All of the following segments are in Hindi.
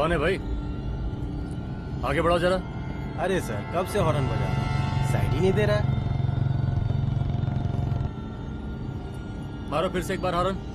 कौन है भाई? आगे बढ़ाओ जरा। अरे सर, कब से हॉर्न बजा रहा हूं, साइड ही नहीं दे रहा है। मारो फिर से एक बार हॉर्न।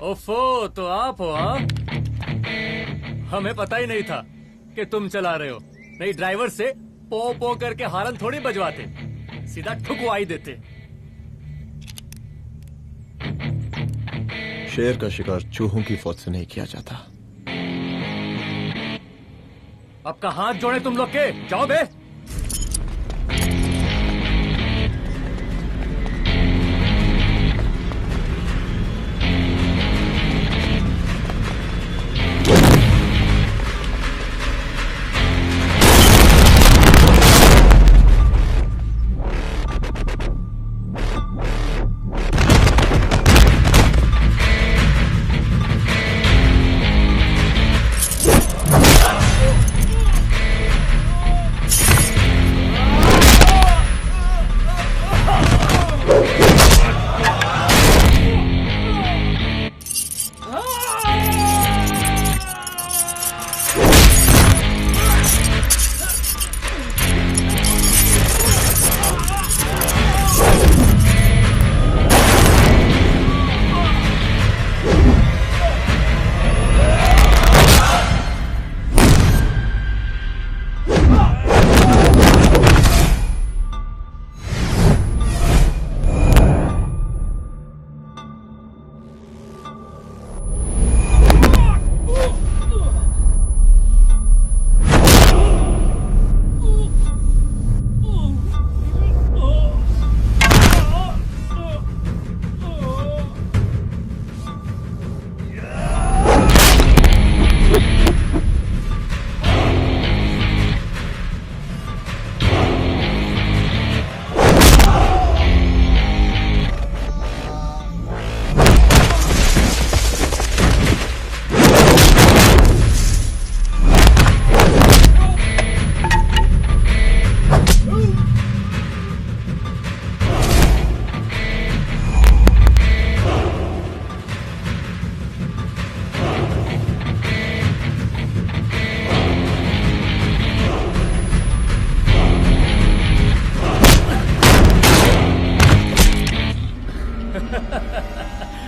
ओफो, तो आप हो? हाँ, हमें पता ही नहीं था कि तुम चला रहे हो। नहीं, ड्राइवर से पो पो करके हारन थोड़ी बजवाते, सीधा ठुकवाई देते। शेर का शिकार चूहों की फौज से नहीं किया जाता। अब का हाथ जोड़े तुम लोग के, जाओ बे।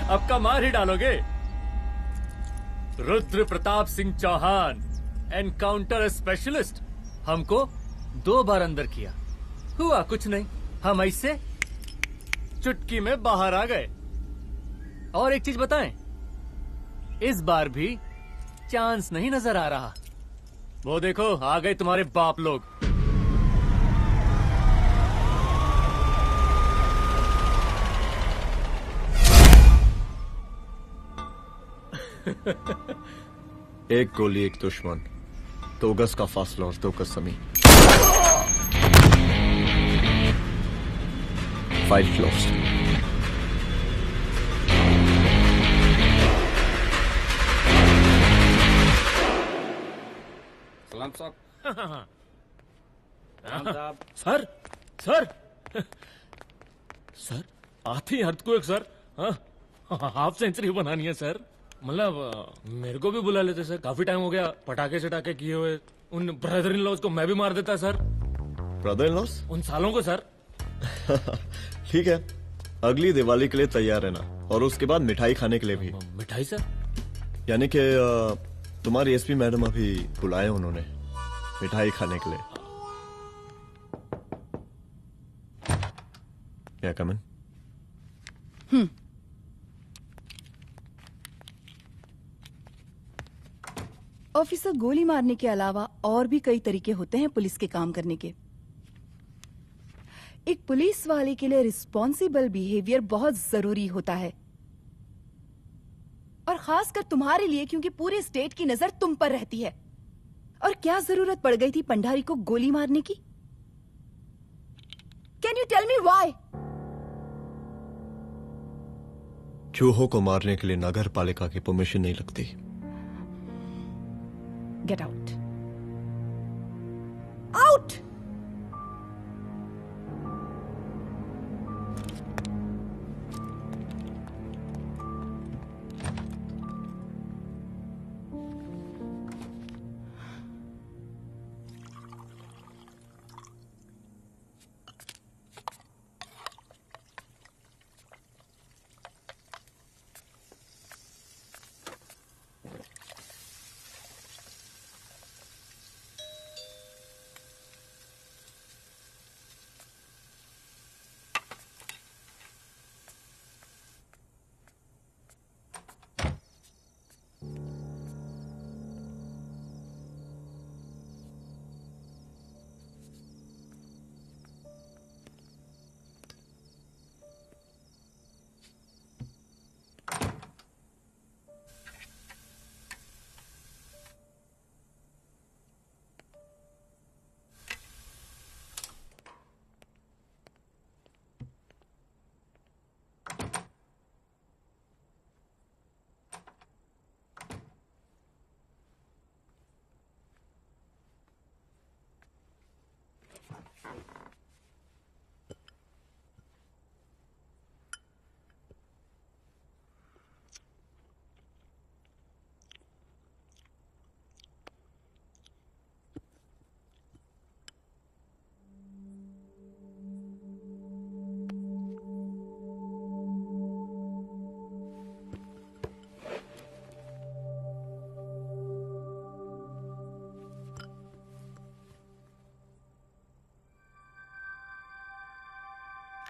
अब का मार ही डालोगे? रुद्र प्रताप सिंह चौहान, एनकाउंटर स्पेशलिस्ट, हमको 2 बार अंदर किया, हुआ कुछ नहीं। हम ऐसे चुटकी में बाहर आ गए। और एक चीज बताएं, इस बार भी चांस नहीं नजर आ रहा। वो देखो, आ गए तुम्हारे बाप लोग। एक गोली एक दुश्मन, 2 गज का फासला और 2 गज जमीन। Fight closed. सलाम राम साहब। सर सर सर आती अर्थक्वेक सर। हाफ सेंचुरी बनानी है सर। मतलब मेरे को भी बुला लेते सर, काफी टाइम हो गया पटाखे चटाखे किए हुए। उन ब्रदर इन लॉज को मैं भी मार देता सर, ब्रदर इन लॉस? उन सालों को सर। ठीक है, अगली दिवाली के लिए तैयार रहना, और उसके बाद मिठाई खाने के लिए भी। मिठाई सर? यानी कि तुम्हारी एसपी मैडम अभी बुलाए उन्होंने मिठाई खाने के लिए। क्या कमन? ऑफिसर, गोली मारने के अलावा और भी कई तरीके होते हैं पुलिस के काम करने के। एक पुलिस वाले के लिए रिस्पॉन्सिबल बिहेवियर बहुत जरूरी होता है, और खासकर तुम्हारे लिए, क्योंकि पूरे स्टेट की नजर तुम पर रहती है। और क्या जरूरत पड़ गई थी पंडारी को गोली मारने की? Can you tell me why? चूहों को मारने के लिए नगर पालिका की परमिशन नहीं लगती। Get out, out.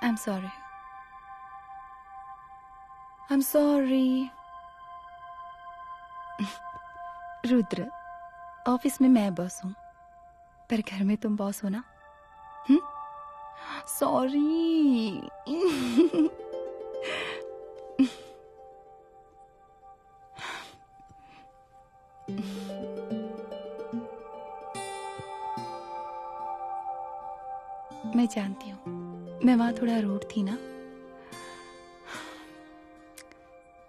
I'm sorry. I'm sorry. Rudra, office में मैं बॉस हूं, पर घर में तुम बॉस हो ना? सॉरी। मैं जानती हूँ, मैं वहां थोड़ा रूड थी ना,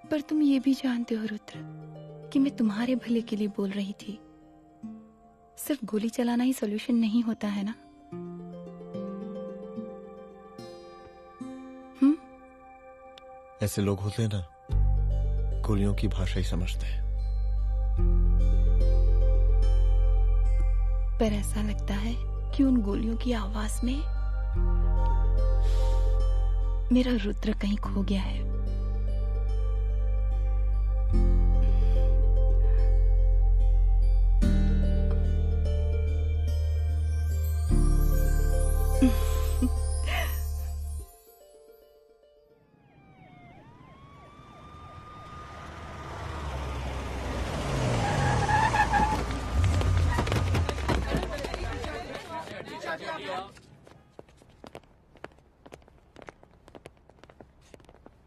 पर तुम ये भी जानते हो रुद्र कि मैं तुम्हारे भले के लिए बोल रही थी। सिर्फ गोली चलाना ही सॉल्यूशन नहीं होता है ना। ऐसे लोग होते हैं ना, गोलियों की भाषा ही समझते हैं। पर ऐसा लगता है कि उन गोलियों की आवाज में मेरा रुद्र कहीं खो गया है।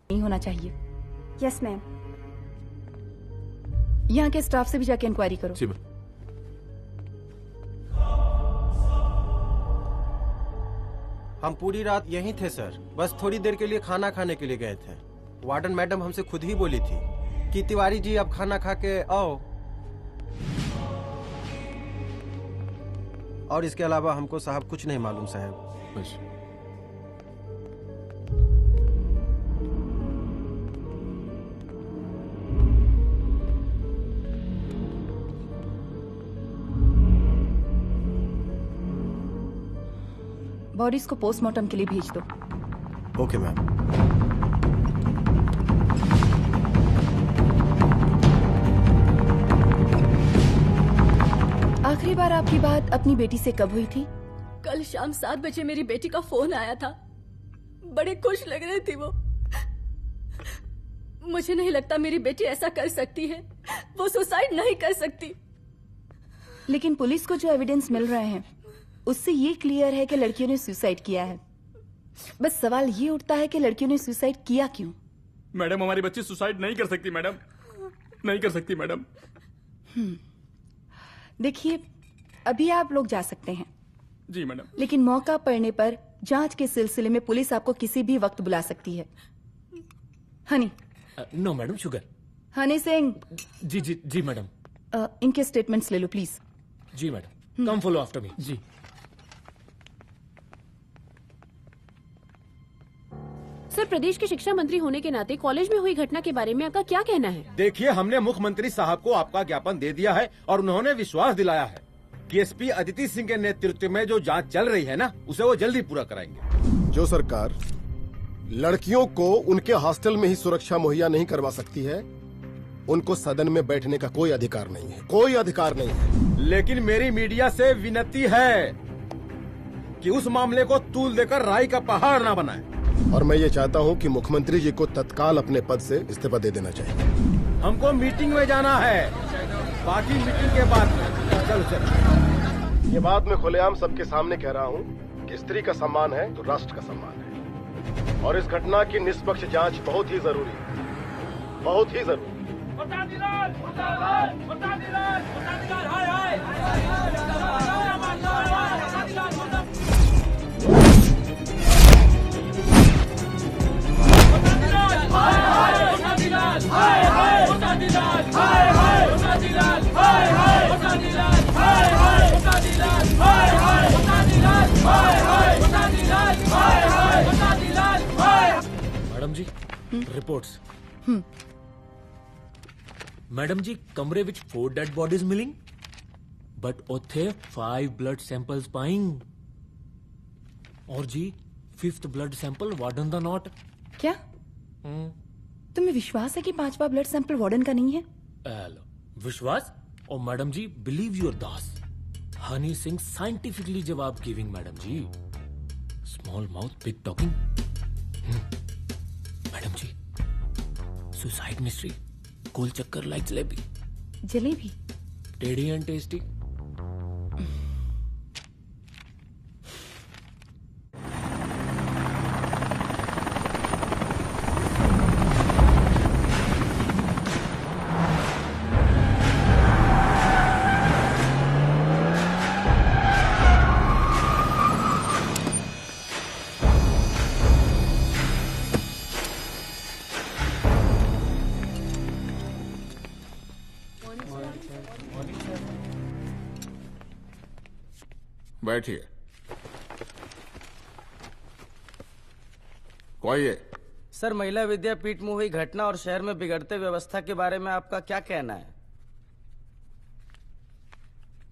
नहीं होना चाहिए। Yes ma'am. यहाँ के स्टाफ से भी जाके इंक्वायरी करो। जी मैम। हम पूरी रात यहीं थे सर, बस थोड़ी देर के लिए खाना खाने के लिए गए थे। वार्डन मैडम हमसे खुद ही बोली थी कि तिवारी जी अब खाना खा के आओ। और इसके अलावा हमको साहब कुछ नहीं मालूम साहब। बस बॉडीज को पोस्टमार्टम के लिए भेज दो। Okay ma'am. आखिरी बार आपकी बात अपनी बेटी से कब हुई थी? कल शाम 7 बजे मेरी बेटी का फोन आया था। बड़ी खुश लग रही थी वो। मुझे नहीं लगता मेरी बेटी ऐसा कर सकती है। वो सुसाइड नहीं कर सकती। लेकिन पुलिस को जो एविडेंस मिल रहे हैं उससे ये क्लियर है कि लड़कियों ने सुसाइड किया है। बस सवाल ये उठता है कि लड़कियों ने सुसाइड किया क्यों? मैडम, हमारी बच्ची सुसाइड नहीं कर सकती मैडम, नहीं कर सकती मैडम। देखिए, अभी आप लोग जा सकते हैं। जी मैडम। लेकिन मौका पड़ने पर जांच के सिलसिले में पुलिस आपको किसी भी वक्त बुला सकती है। Honey. No madam, sugar. Honey Singh. जी जी जी मैडम। इनके स्टेटमेंट्स ले लो प्लीज। जी madam, come follow after me. जी। सर, प्रदेश के शिक्षा मंत्री होने के नाते कॉलेज में हुई घटना के बारे में आपका क्या कहना है? देखिए, हमने मुख्यमंत्री साहब को आपका ज्ञापन दे दिया है और उन्होंने विश्वास दिलाया है कि एसपी अदिति सिंह के नेतृत्व में जो जांच चल रही है ना, उसे वो जल्दी पूरा कराएंगे। जो सरकार लड़कियों को उनके हॉस्टल में ही सुरक्षा मुहैया नहीं करवा सकती है, उनको सदन में बैठने का कोई अधिकार नहीं है, कोई अधिकार नहीं है। लेकिन मेरी मीडिया से विनती है कि उस मामले को तूल देकर राई का पहाड़ ना बनाए। और मैं ये चाहता हूँ कि मुख्यमंत्री जी को तत्काल अपने पद से इस्तीफा दे देना चाहिए। हमको मीटिंग में जाना है, बाकी मीटिंग के बाद चल चल। ये बात मैं खुलेआम सबके सामने कह रहा हूँ कि स्त्री का सम्मान है तो राष्ट्र का सम्मान है, और इस घटना की निष्पक्ष जांच बहुत ही जरूरी है, बहुत ही जरूरी। मैडम जी, रिपोर्ट्स। मैडम जी, कमरे विच 4 डेड बॉडीज मिलिंग, बट उथे 5 ब्लड सैंपल्स पाइंग। और जी 5th ब्लड सैंपल वार्डन दा नॉट। क्या तुम्हें विश्वास है कि 5वां ब्लड सैंपल वार्डन का नहीं है? हेलो, विश्वास? और मैडम जी, believe your Das. Honey Singh scientifically जवाब गिविंग मैडम जी। Small mouth big talking. Madam जी, सुसाइड मिस्ट्री, गोल चक्कर लाइक जलेबी। जलेबी टेढ़ी एंड टेस्टी। बैठिए। कोई है? सर, महिला विद्यापीठ में हुई घटना और शहर में बिगड़ते व्यवस्था के बारे में आपका क्या कहना है?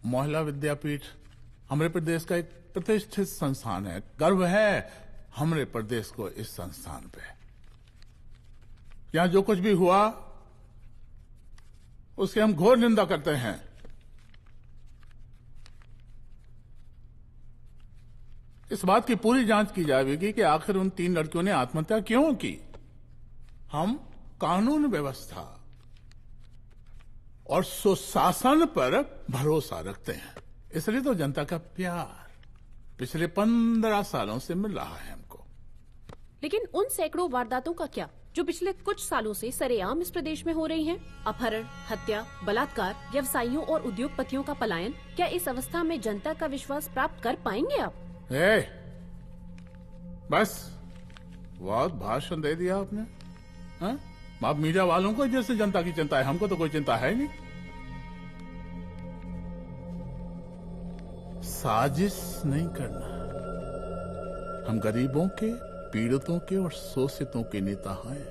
महिला विद्यापीठ हमारे प्रदेश का एक प्रतिष्ठित संस्थान है। गर्व है हमारे प्रदेश को इस संस्थान पे। यहाँ जो कुछ भी हुआ उसकी हम घोर निंदा करते हैं। इस बात की पूरी जांच की जाएगी कि आखिर उन 3 लड़कियों ने आत्महत्या क्यों की। हम कानून व्यवस्था और सुशासन पर भरोसा रखते हैं, इसलिए तो जनता का प्यार पिछले 15 सालों से मिल रहा है हमको। लेकिन उन सैकड़ों वारदातों का क्या जो पिछले कुछ सालों से सरेआम इस प्रदेश में हो रही हैं? अपहरण, हत्या, बलात्कार, व्यवसायियों और उद्योगपतियों का पलायन। क्या इस अवस्था में जनता का विश्वास प्राप्त कर पाएंगे आप? बस बहुत भाषण दे दिया आपने। हाँ? आप मीडिया वालों को जैसे जनता की चिंता है, हमको तो कोई चिंता है नहीं। साजिश नहीं करना। हम गरीबों के, पीड़ितों के और शोषितों के नेता हैं।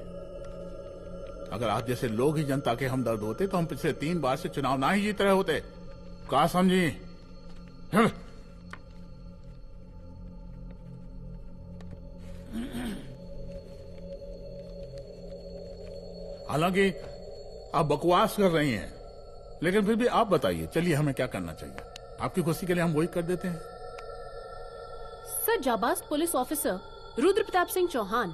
अगर आप जैसे लोग ही जनता के हमदर्द होते तो हम पिछले 3 बार से चुनाव ना ही जीत रहे होते। क्या समझी? हालांकि आप बकवास कर रही हैं, लेकिन फिर भी आप बताइए, चलिए हमें क्या करना चाहिए? आपकी खुशी के लिए हम वही कर देते हैं। सर, जाबाज पुलिस ऑफिसर रुद्र प्रताप सिंह चौहान,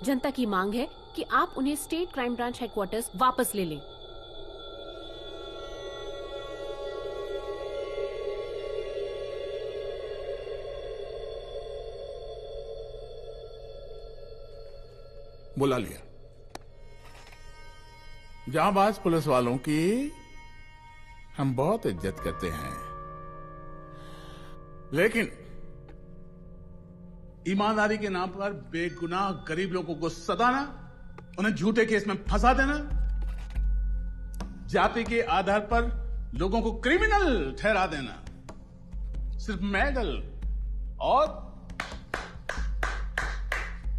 जनता की मांग है कि आप उन्हें स्टेट क्राइम ब्रांच हेडक्वार्टर्स वापस ले लें। बुला लिया। जाबाज पुलिस वालों की हम बहुत इज्जत करते हैं, लेकिन ईमानदारी के नाम पर बेगुनाह गरीब लोगों को सताना, उन्हें झूठे केस में फंसा देना, जाति के आधार पर लोगों को क्रिमिनल ठहरा देना, सिर्फ मेडल और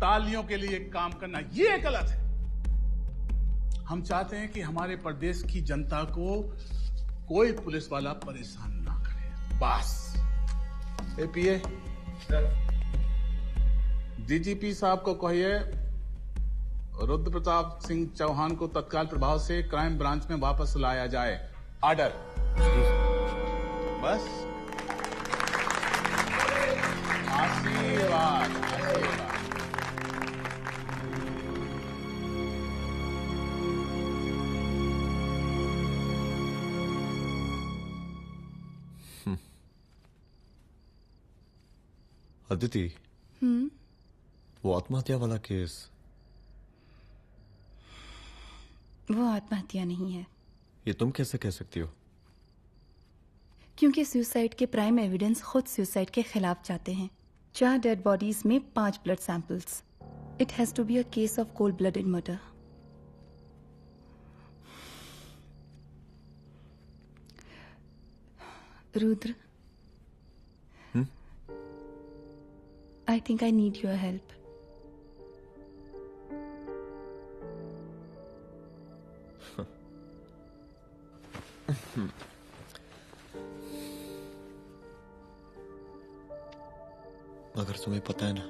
तालियों के लिए काम करना, ये गलत है। हम चाहते हैं कि हमारे प्रदेश की जनता को कोई पुलिस वाला परेशान ना करे, बस। एपीए डीजीपी साहब को कहिए रुद्र प्रताप सिंह चौहान को तत्काल प्रभाव से क्राइम ब्रांच में वापस लाया जाए। ऑर्डर। बस। आशीर्वाद, आशीर्वाद। अदिति, वो आत्महत्या वाला केस, वो आत्महत्या नहीं है। ये तुम कैसे कह सकती हो? क्योंकि सुसाइड के प्राइम एविडेंस खुद सुसाइड के खिलाफ जाते हैं। 4 डेड बॉडीज में 5 blood samples. It has to be a case of cold blooded murder. Rudra, I think I need your help. मगर तुम्हें पता है ना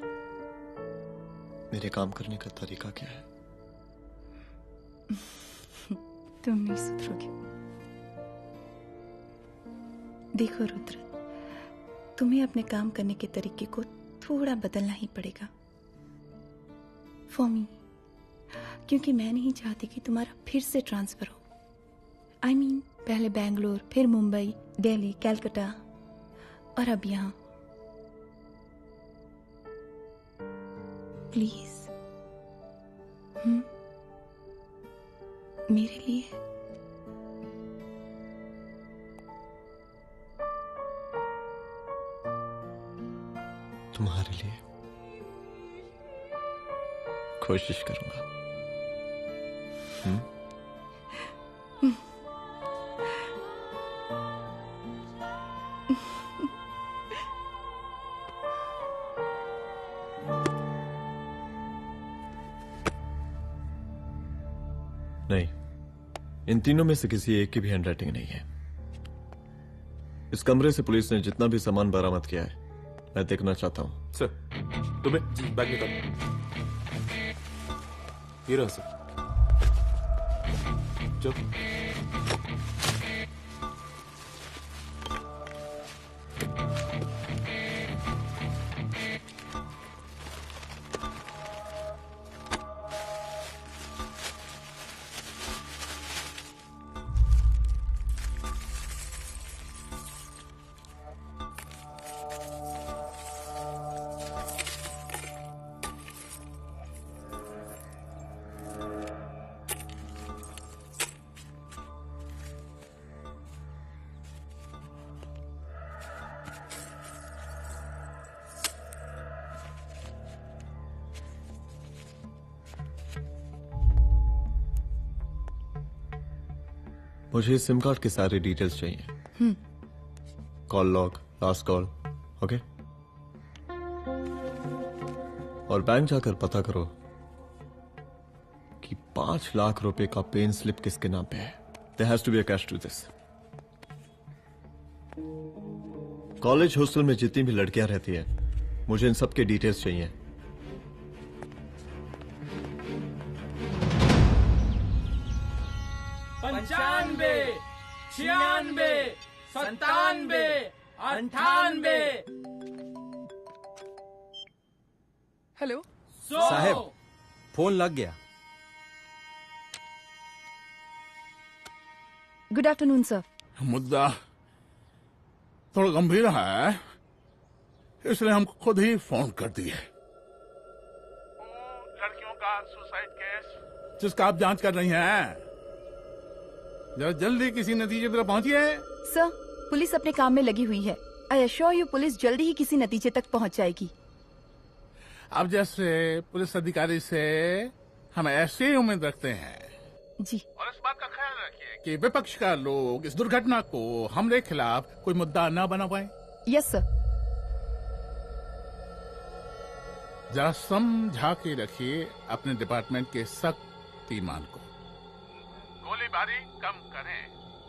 मेरे काम करने का तरीका क्या है? तुम नहीं सुधरोगे। देखो रुद्र, तुम्हें अपने काम करने के तरीके को थोड़ा बदलना ही पड़ेगा फॉर मी, क्योंकि मैं नहीं चाहती कि तुम्हारा फिर से ट्रांसफर हो। I mean, पहले बेंगलोर, फिर मुंबई, दिल्ली, कलकत्ता और अब यहां। प्लीज मेरे लिए। तुम्हारे लिए कोशिश करूंगा। नहीं, इन तीनों में से किसी एक की भी हैंडराइटिंग नहीं है। इस कमरे से पुलिस ने जितना भी सामान बरामद किया है मैं देखना चाहता हूं। सर, तुम्हें बैग निकाल। ये रहा सर। चल। मुझे सिम कार्ड की सारी डिटेल्स चाहिए। Call log, last call, okay? और बैंक जाकर पता करो कि 5 लाख रुपए का पेन स्लिप किसके नाम पे है. There has to be a cash to this. College hostel में जितनी भी लड़कियां रहती हैं, मुझे इन सब के डिटेल्स चाहिए. पंचानबे, 96, 97, 98. हेलो साहब, फोन लग गया. Good afternoon sir. मुद्दा थोड़ा गंभीर है, इसलिए हम खुद ही फोन कर दिए. लड़कियों का सुसाइड केस जिसका आप जांच कर रही हैं, जरा जल्दी किसी नतीजे पर पहुंचिए. सर, पुलिस अपने काम में लगी हुई है. आई एश्योर यू पुलिस जल्दी ही किसी नतीजे तक पहुंच जाएगी. आप जैसे पुलिस अधिकारी से हम ऐसे ही उम्मीद रखते हैं जी. और इस बात का ख्याल रखिए कि विपक्ष का लोग इस दुर्घटना को हमरे खिलाफ कोई मुद्दा न बना पाए. Yes sir. जरा समझा के रखिए अपने डिपार्टमेंट के शक्तिमान को. गोलीबारी कम करें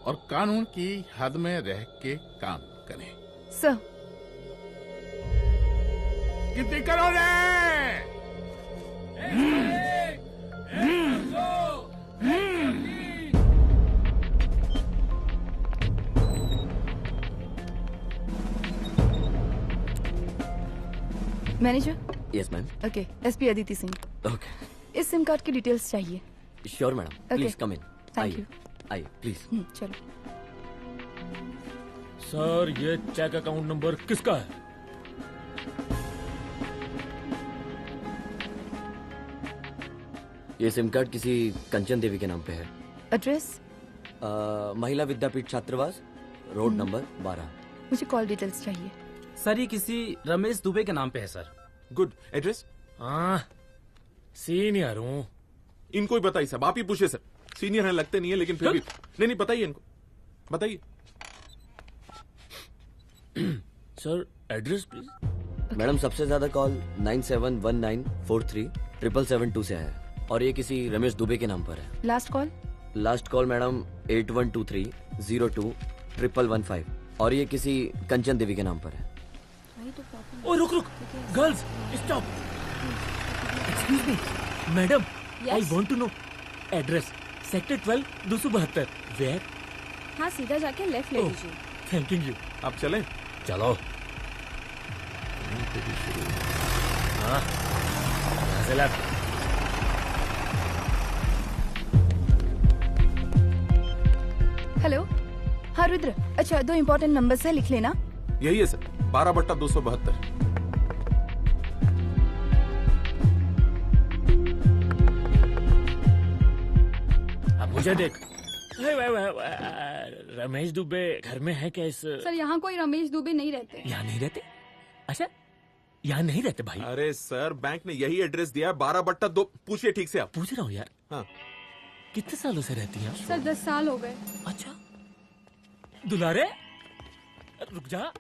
और कानून की हद में रह के काम करें. सर. कितनी करोगे? Manager. Yes ma'am. Okay. SP Aditi Singh. Okay. इस सिम कार्ड की डिटेल्स चाहिए. Sure madam. Please come in. Thank you. आइए प्लीज. चलो. सर, ये चेक अकाउंट नंबर किसका है? ये सिम कार्ड किसी कंचन देवी के नाम पे है. एड्रेस? महिला विद्यापीठ छात्रावास, रोड नंबर 12. मुझे कॉल डिटेल्स चाहिए. सर, ये किसी रमेश दुबे के नाम पे है सर. गुड. एड्रेस? हाँ, सीनियर हूँ. इनको ही बताइए साहब, आप ही पूछे सर. सीनियर हैं लगते नहीं है, लेकिन फिर भी नहीं बताइए इनको, बताइए. Sir, address please. मैडम, सबसे ज्यादा कॉल 9719437772 से है और ये किसी रमेश दुबे के नाम पर है. Last call? Last call madam 8123021115 और ये किसी कंचन देवी के नाम पर है. ओ रुक रुक, girls stop. Excuse me madam, I want to know address. Sector 12 272. Where? हाँ, सीधा जाके लेफ्ट ले लीजिए. Thank you. आप चलें? चलो. हाँ, यहाँ से लेफ्ट. हेलो. हाँ रुद्र. अच्छा, 2 इम्पोर्टेंट नंबर्स है, लिख लेना. यही है सर, 12/272. अब मुझे देख. रमेश दुबे घर में है क्या? इस सर, यहाँ कोई रमेश दुबे नहीं रहते. यहाँ नहीं रहते? अच्छा, यहाँ नहीं रहते भाई. अरे सर, बैंक ने यही एड्रेस दिया है, 12/2. पूछिए ठीक से आप. पूछ रहा हूँ यार. हाँ. कितने सालों से रहती हैं? सर, 10 साल हो गए. अच्छा. दुलारे, रुक जा.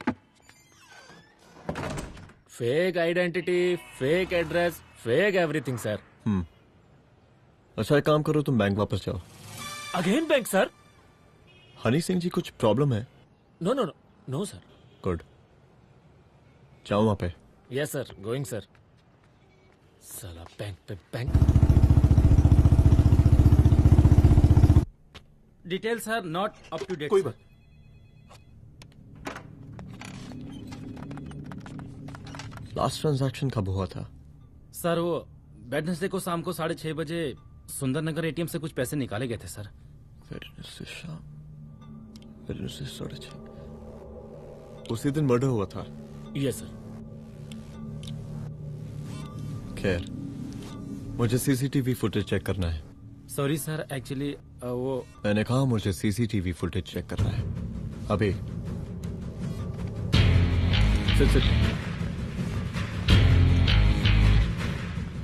Fake identity, fake address, fake everything sir. अच्छा, एक काम करो, तुम बैंक वापस जाओ. Again bank sir? Honey Singh ji, कुछ प्रॉब्लम है? No no no no sir. Good. जाओ वहां पे. Yes sir, going sir. साला बैंक पे bank. Detail sir not up to date. कोई बात. लास्ट ट्रांजैक्शन कब हुआ था? सर, वो वेडनेसडे को शाम को 6:30 बजे सुंदरनगर एटीएम से कुछ पैसे निकाले गए थे सर. वेडनेसडे शाम, वेडनेसडे 6:30. उसी दिन मर्डर हुआ था? Yes sir. खैर, मुझे सीसीटीवी फुटेज चेक करना है. सॉरी सर, एक्चुअली वो मैंने कहा मुझे सीसीटीवी फुटेज चेक करना है अभी. सिट.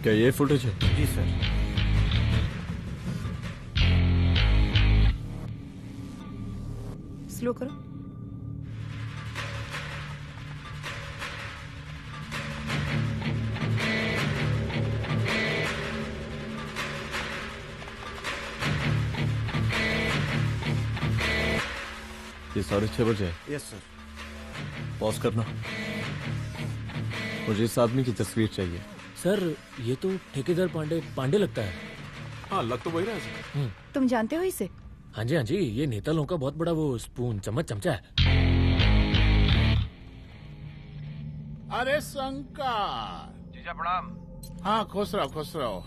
क्या ये फुटेज है? जी सर. स्लो करो. ये 6:30 बजे है। Yes sir. पॉज करना। मुझे इस आदमी की तस्वीर चाहिए। सर ये तो ठेकेदार पांडे लगता है। हाँ लग तो वही रहा है सर। तुम जानते हो इसे? हाँ जी, ये नेता लोगों का बहुत बड़ा वो स्पून चमचा है। अरे शंकर। जीजा प्रणाम। हाँ खुश रहो।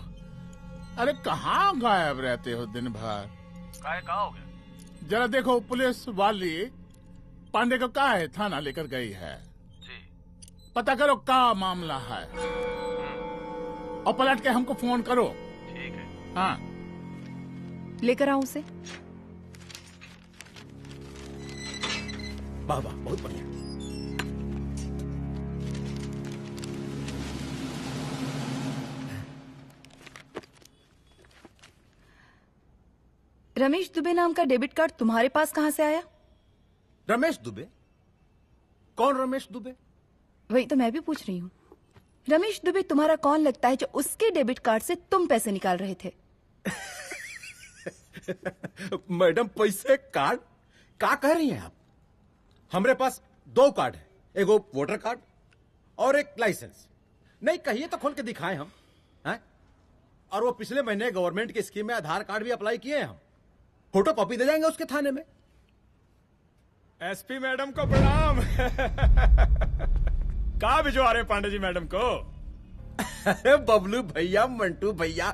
अरे कहाँ गायब रहते हो दिन भर? कहाँ हो गया? जरा देखो, पुलिस वाली पांडे को कहा है थाना लेकर गई है। जी। पता करो क्या मामला है और पलट के हमको फोन करो। ठीक है। हाँ लेकर आओ उसे। वाह बहुत बढ़िया। रमेश दुबे नाम का डेबिट कार्ड तुम्हारे पास कहां से आया? रमेश दुबे? कौन रमेश दुबे? वही तो मैं भी पूछ रही हूँ। रमेश दुबे तुम्हारा कौन लगता है जो उसके डेबिट कार्ड से तुम पैसे निकाल रहे थे? मैडम पैसे कार्ड क्या कह रही हैं आप? हमारे पास 2 कार्ड है, एक वोटर कार्ड और एक लाइसेंस। नहीं कहिए तो खोल के दिखाएं हम हैं? और वो पिछले महीने गवर्नमेंट की स्कीम में आधार कार्ड भी अप्लाई किए हैं हम। फोटो कॉपी दे जाएंगे उसके थाने में। एसपी मैडम को प्रणाम। कहाँ भिजवा रहे पांडे जी मैडम को? अरे बबलू भैया, मंटू भैया,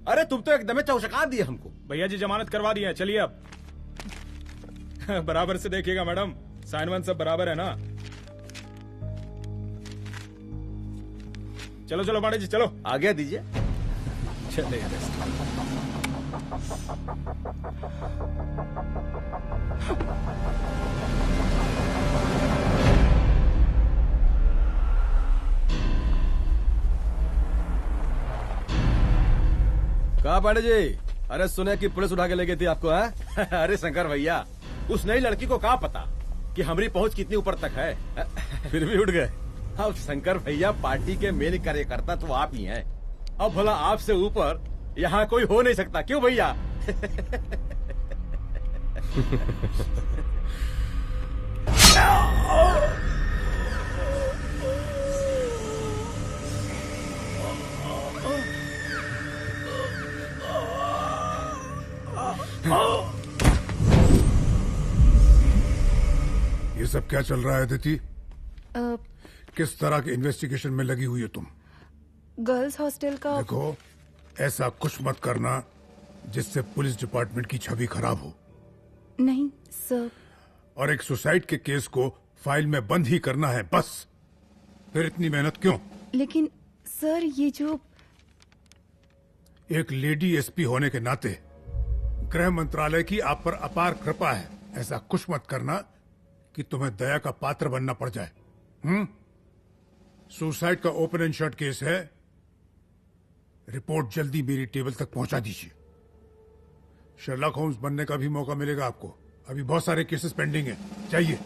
अरे तुम तो एकदम चौंका दिए हमको। भैया जी जमानत करवा दी है, चलिए अब। बराबर से देखिएगा मैडम, साइन वन सब बराबर है ना? चलो पांडे जी चलो। आगे दीजिए। चलिए। कहा पांडे जी? अरे सुने कि पुलिस उठा के ले गई थी आपको है? अरे शंकर भैया, उस नई लड़की को क्या पता कि हमारी पहुंच कितनी ऊपर तक है। फिर भी उठ गए। अब शंकर भैया पार्टी के मेन कार्यकर्ता तो आप ही हैं। अब भला आपसे ऊपर यहाँ कोई हो नहीं सकता, क्यों भैया? ये सब क्या चल रहा है अदिति? किस तरह के इन्वेस्टिगेशन में लगी हुई है तुम? गर्ल्स हॉस्टल का। देखो, ऐसा कुछ मत करना जिससे पुलिस डिपार्टमेंट की छवि खराब हो। नहीं सर। और एक सुसाइड के केस को फाइल में बंद ही करना है बस। फिर इतनी मेहनत क्यों? लेकिन सर ये जो एक लेडी एसपी होने के नाते गृह मंत्रालय की आप पर अपार कृपा है। ऐसा कुछ मत करना कि तुम्हें दया का पात्र बनना पड़ जाए। सुसाइड का ओपन एंड शट केस है। रिपोर्ट जल्दी मेरी टेबल तक पहुंचा दीजिए। शर्लॉक होम्स बनने का भी मौका मिलेगा आपको। अभी बहुत सारे केसेस पेंडिंग हैं। चाहिए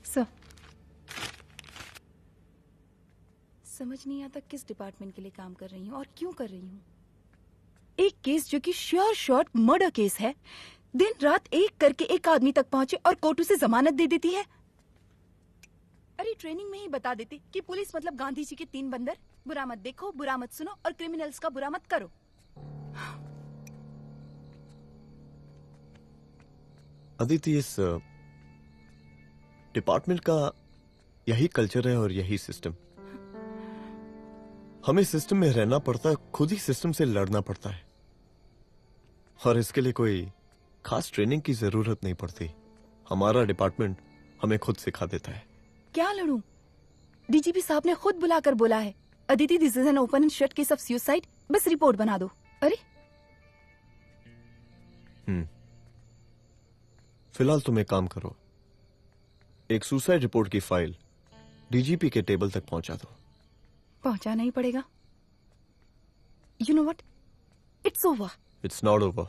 सर। समझ नहीं आता किस डिपार्टमेंट के लिए काम कर रही हूँ और क्यों कर रही हूँ। एक केस जो कि श्योर शॉट मर्डर केस है, दिन रात एक करके एक आदमी तक पहुंचे और कोर्ट उसे जमानत दे देती है। अरे ट्रेनिंग में ही बता देती कि पुलिस मतलब गांधी जी के 3 बंदर, बुरा मत देखो, बुरा मत सुनो और क्रिमिनल्स का बुरा मत करो। अदिति, इस डिपार्टमेंट का यही कल्चर है और यही सिस्टम। हमें सिस्टम में रहना पड़ता है, खुद ही सिस्टम से लड़ना पड़ता है, और इसके लिए कोई खास ट्रेनिंग की जरूरत नहीं पड़ती। हमारा डिपार्टमेंट हमें खुद सिखा देता है। क्या लड़ूं? डीजीपी साहब ने खुद बुलाकर बोला है, Aditi this is an open and shut case of suicide, बस रिपोर्ट बना दो। अरे फिलहाल तुम एक काम करो, एक सुसाइड रिपोर्ट की फाइल डीजीपी के टेबल तक पहुंचा दो। पहुंचाना ही पड़ेगा। You know what, it's over. It's not over,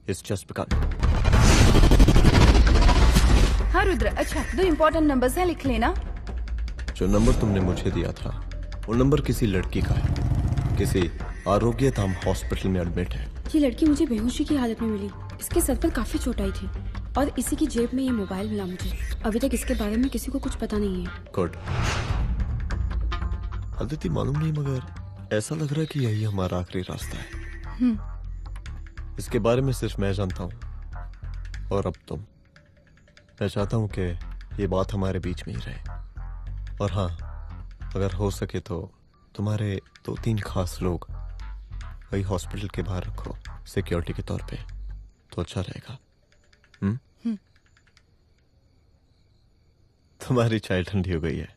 it's just begun. हाँ रुद्र, अच्छा 2 इम्पोर्टेंट नंबर्स हैं, लिख लेना। जो नंबर तुमने मुझे दिया था वो नंबर किसी लड़की का है, किसी आरोग्य धाम हॉस्पिटल में एडमिट है। ये लड़की मुझे बेहोशी की हालत में मिली। इसके सर पर काफी चोट आई थी और इसी की जेब में ये मोबाइल मिला मुझे। अभी तक इसके बारे में किसी को कुछ पता नहीं है। गुड। अदिति मालूम नहीं, मगर ऐसा लग रहा है कि यही हमारा आखिरी रास्ता है। इसके बारे में सिर्फ मैं जानता हूँ और अब तुम। मैं चाहता हूँ कि ये बात हमारे बीच में ही रहे। और हाँ, अगर हो सके तो तुम्हारे 2-3 खास लोग वही हॉस्पिटल के बाहर रखो सिक्योरिटी के तौर पे, तो अच्छा रहेगा। तुम्हारी चाय ठंडी हो गई है।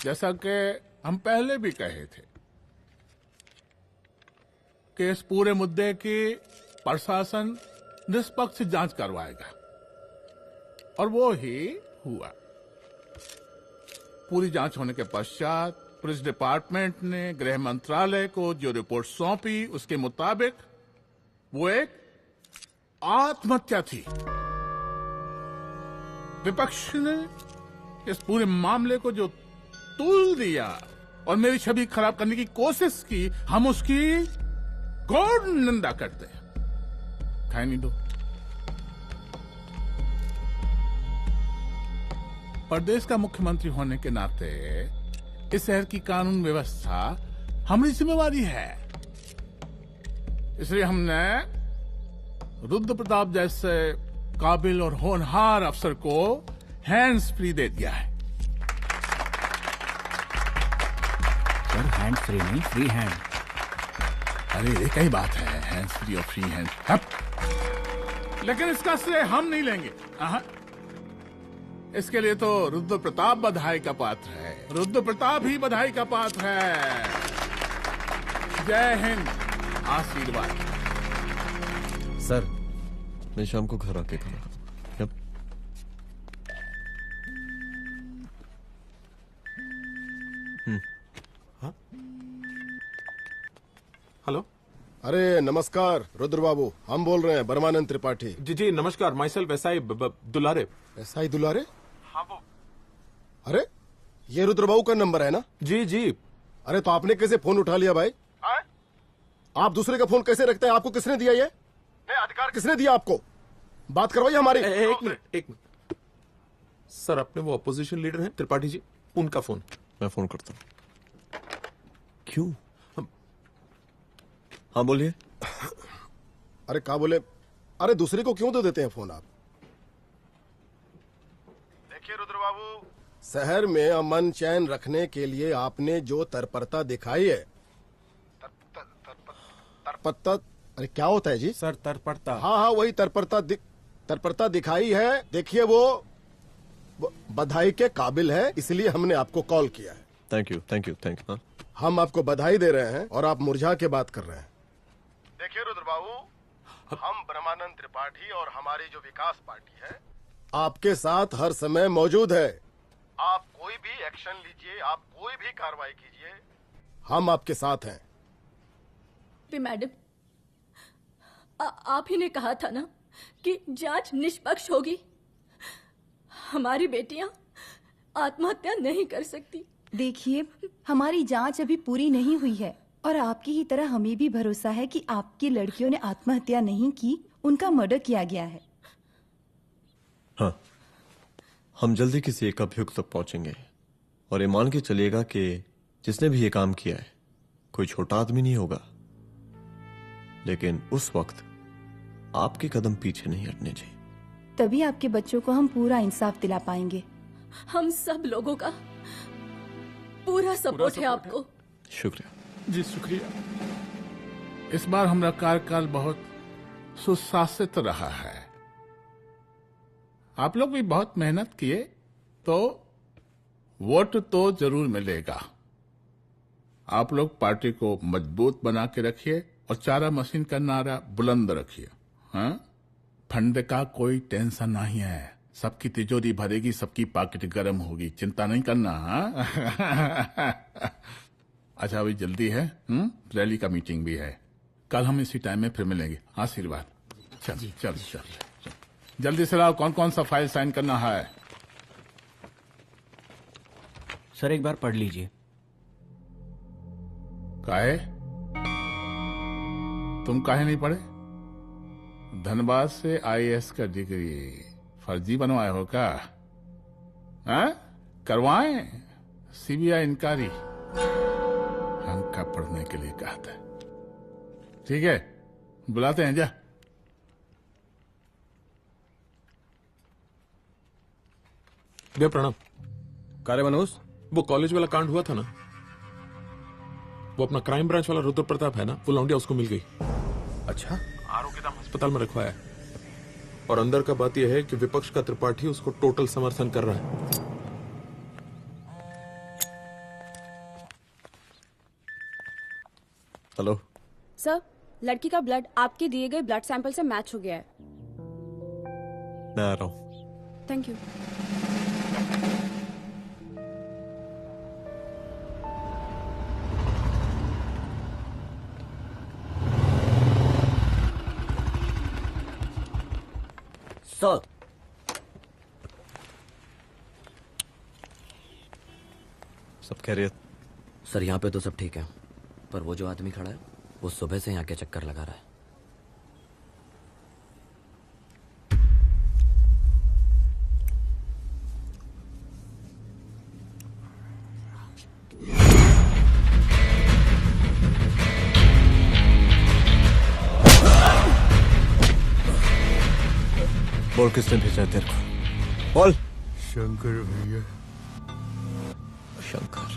जैसा कि हम पहले भी कहे थे कि इस पूरे मुद्दे की प्रशासन निष्पक्ष जांच करवाएगा, और वो ही हुआ। पूरी जांच होने के पश्चात पुलिस डिपार्टमेंट ने गृह मंत्रालय को जो रिपोर्ट सौंपी, उसके मुताबिक वो एक आत्महत्या थी। विपक्ष ने इस पूरे मामले को जो तूल दिया और मेरी छवि खराब करने की कोशिश की, हम उसकी घोर निंदा करते हैं। खाए नहीं दो। प्रदेश का मुख्यमंत्री होने के नाते इस शहर की कानून व्यवस्था हमारी जिम्मेवारी है। इसलिए हमने रुद्र प्रताप जैसे काबिल और होनहार अफसर को हैंड्स फ्री दे दिया है। सर हैंड्स फ्री नहीं, फ्री हैंड। अरे एक ही बात है, हैंड्स फ्री और फ्री हैंड। लेकिन इसका श्रेय हम नहीं लेंगे। इसके लिए तो रुद्र प्रताप बधाई का पात्र है। रुद्र प्रताप ही बधाई का पात्र है। जय हिंद। आशीर्वाद। सर, मैं शाम को घर आके खाना। यप। हाँ? हेलो। अरे नमस्कार रुद्र बाबू, हम बोल रहे हैं ब्रह्मानंद त्रिपाठी। जी जी नमस्कार। माइसेल्फ एसआई दुलारे। एसआई दुलारे? हाँ वो। अरे ये रुद्र बाबू का नंबर है ना? जी जी। अरे तो आपने कैसे फोन उठा लिया भाई? आप दूसरे का फोन कैसे रखते हैं? आपको किसने दिया ये? अधिकार किसने दिया आपको? बात करवाइए हमारी। एक मिनट। सर, अपने वो अपोजिशन लीडर हैं त्रिपाठी जी, उनका फोन। मैं फोन करता हूँ। क्यों? हाँ बोलिए। अरे क्या बोले? अरे दूसरे को क्यों दे देते हैं फोन आप? देखिए रुद्र बाबू, शहर में अमन चैन रखने के लिए आपने जो तत्परता दिखाई है, तत्परता, अरे क्या होता है जी? सर तत्परता। हाँ वही तत्परता दिखाई है। देखिए वो बधाई के काबिल है, इसलिए हमने आपको कॉल किया है। Thank you. हम आपको बधाई दे रहे हैं और आप मुरझा के बात कर रहे हैं। देखिए रुद्र बाबू, हम ब्रह्मानंद त्रिपाठी और हमारी जो विकास पार्टी है आपके साथ हर समय मौजूद है। आप कोई भी एक्शन लीजिए, आप कोई भी कार्रवाई कीजिए, हम आपके साथ हैं। मैडम, आप ही ने कहा था ना कि जांच निष्पक्ष होगी। हमारी बेटियां आत्महत्या नहीं कर सकती। देखिए, हमारी जांच अभी पूरी नहीं हुई है और आपकी ही तरह हमें भी भरोसा है कि आपकी लड़कियों ने आत्महत्या नहीं की, उनका मर्डर किया गया है। हाँ, हम जल्दी किसी एक अभियुक्त तक पहुंचेंगे और ये मान के चलिएगा कि जिसने भी ये काम किया है कोई छोटा आदमी नहीं होगा, लेकिन उस वक्त आपके कदम पीछे नहीं हटने चाहिए। तभी आपके बच्चों को हम पूरा इंसाफ दिला पाएंगे। हम सब लोगों का पूरा सपोर्ट है आपको। शुक्रिया जी, शुक्रिया। इस बार हमारा कार्यकाल बहुत सुशासित रहा है। आप लोग भी बहुत मेहनत किए, तो वोट तो जरूर मिलेगा। आप लोग पार्टी को मजबूत बना के रखिए और चारा मशीन का नारा बुलंद रखिए। हाँ, फंड का कोई टेंशन नहीं है। सबकी तिजोरी भरेगी, सबकी पॉकेट गर्म होगी, चिंता नहीं करना। हाँ? अच्छा, अभी जल्दी है, रैली का मीटिंग भी है। कल हम इसी टाइम में फिर मिलेंगे। आशीर्वाद। चल जल्दी से लाओ, कौन कौन सा फाइल साइन करना है? सर एक बार पढ़ लीजिए। काहे? तुम काहे नहीं पढ़े? धनबाद से आईएएस का डिग्री फर्जी बनवाए हो क्या? हाँ? करवाएं सीबीआई इंक्वायरी। हमका पढ़ने के लिए कहा था। ठीक है, बुलाते हैं। जा। भैया प्रणाम। कार्य मनोज, वो कॉलेज वाला कांड हुआ था ना, वो अपना क्राइम ब्रांच वाला रुद्र प्रताप है ना, वो लौंडिया उसको मिल गई। अच्छा? आरोग्यधाम अस्पताल में रखवाया है। और अंदर का बात यह है कि विपक्ष का त्रिपाठी उसको टोटल समर्थन कर रहा है। हेलो सर, लड़की का ब्लड आपके दिए गए ब्लड सैंपल से मैच हो गया है। मैं आ रहा हूँ। Thank you. सर, सब खैरियत? सर यहाँ पे तो सब ठीक है, पर वो जो आदमी खड़ा है वो सुबह से यहाँ के चक्कर लगा रहा है। बोल किसने भेजा तेरे को? बोल। शंकर भैया। शंकर?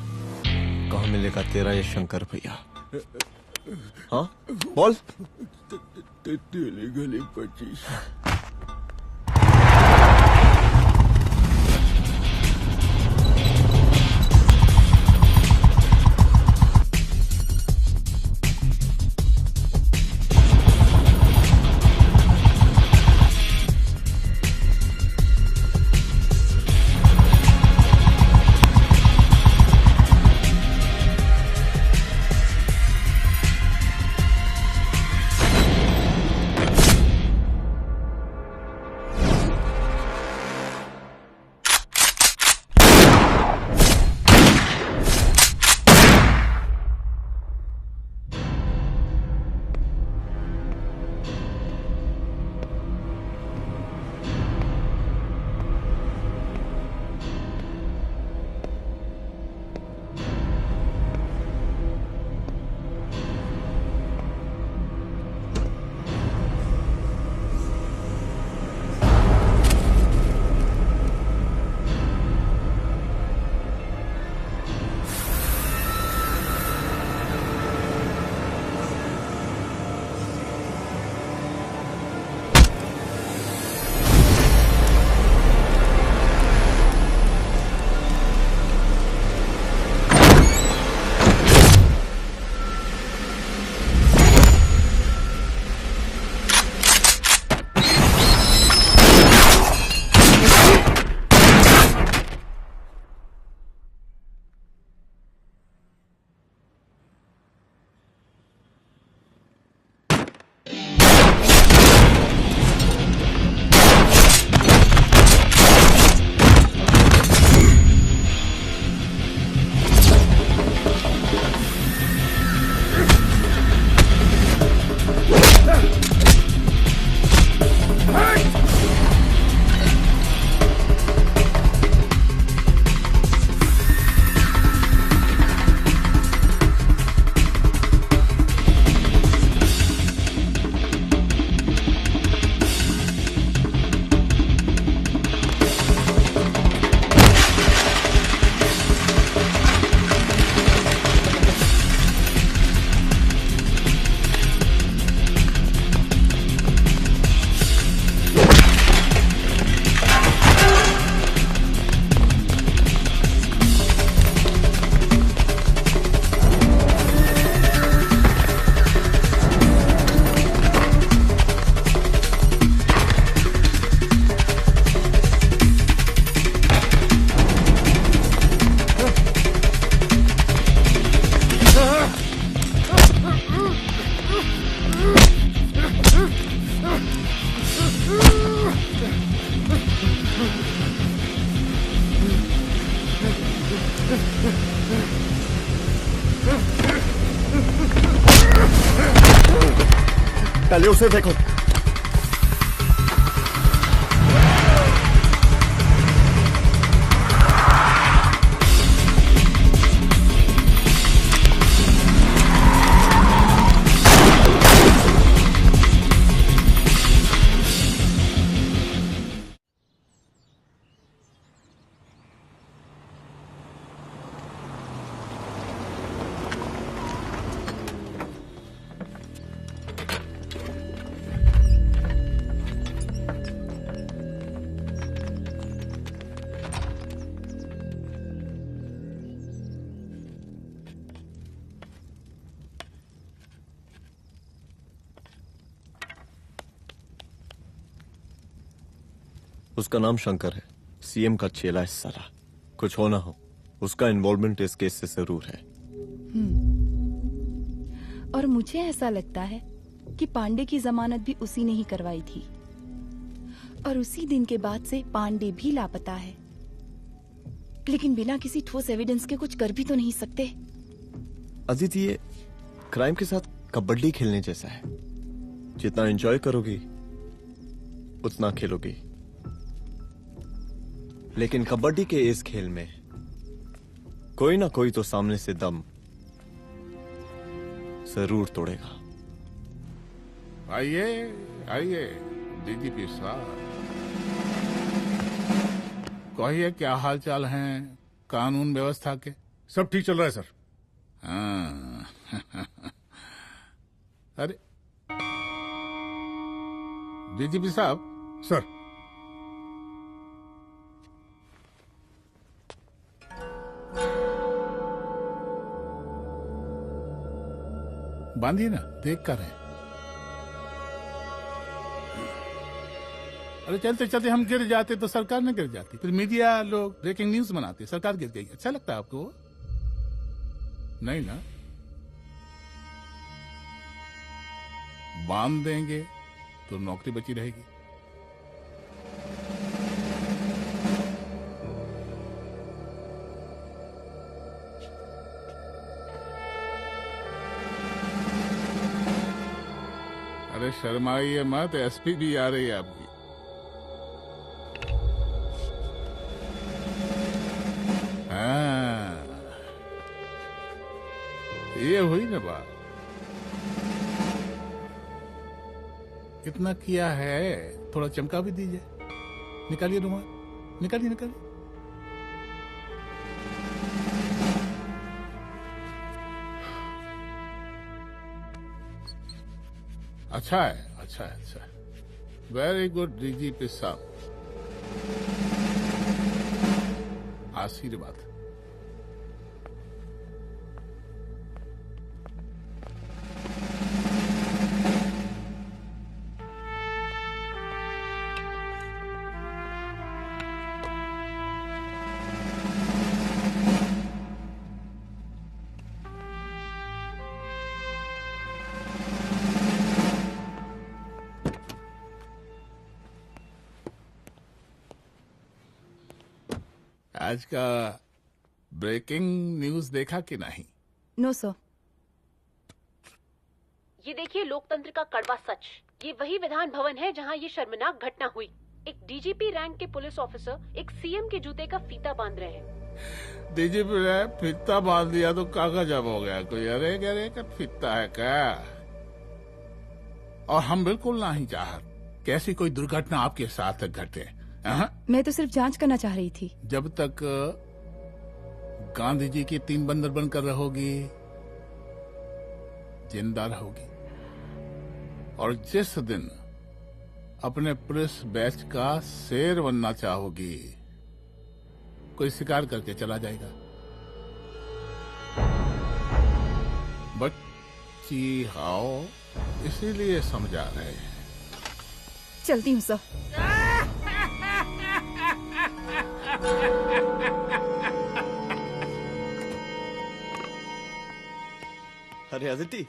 कहाँ मिलेगा तेरा ये शंकर भैया? हाँ बोल। गली 25। पहले उसे देखो। उसका नाम शंकर है, सीएम का चेला है साला। कुछ हो ना हो, उसका इन्वॉल्वमेंट इस केस से जरूर है। और मुझे ऐसा लगता है कि पांडे की जमानत भी उसी ने ही करवाई थी, और उसी दिन के बाद से पांडे भी लापता है। लेकिन बिना किसी ठोस एविडेंस के कुछ कर भी तो नहीं सकते। अदिति, ये क्राइम के साथ कबड्डी खेलने जैसा है। जितना एंजॉय करोगी उतना खेलोगी, लेकिन कबड्डी के इस खेल में कोई ना कोई तो सामने से दम जरूर तोड़ेगा। आइए आइए डीजीपी साहब, कहिए क्या हाल चाल हैं कानून व्यवस्था के? सब ठीक चल रहा है सर। हाँ। अरे डीजीपी साहब। सर, बांधिए ना, देख कर है। अरे चलते चलते हम गिर जाते तो सरकार न गिर जाती, फिर मीडिया लोग ब्रेकिंग न्यूज बनाते, सरकार गिर गई। अच्छा लगता है आपको? नहीं ना? बांध देंगे तो नौकरी बची रहेगी। अरे शर्माइए मत, एसपी भी आ रही है आपकी। हाँ, ये हुई ना बात। कितना किया है, थोड़ा चमका भी दीजिए। निकालिए रुमाल, निकालिए निकालिए। अच्छा है, अच्छा है, अच्छा है। वेरी गुड डीजीपी साहब, आशीर्वाद। आज का ब्रेकिंग न्यूज देखा कि नहीं? No sir. ये देखिए लोकतंत्र का कड़वा सच। ये वही विधान भवन है जहां ये शर्मनाक घटना हुई। एक डीजीपी रैंक के पुलिस ऑफिसर एक सीएम के जूते का फीता बांध रहे हैं। डीजीपी ने फीता बांध दिया तो कागज अब हो गया कोई? अरे अरे का फीता है क्या? और हम बिल्कुल नहीं चाहते कि ऐसी कोई दुर्घटना आपके साथ घटे। मैं तो सिर्फ जांच करना चाह रही थी। जब तक गांधी जी की 3 बंदर बनकर रहोगी, जिंदा रहोगी। और जिस दिन अपने पुलिस बैच का शेर बनना चाहोगी, कोई शिकार करके चला जाएगा। बच्ची हाओ, इसीलिए समझा रहे हैं। चलती हूँ सर। अरे अदिति,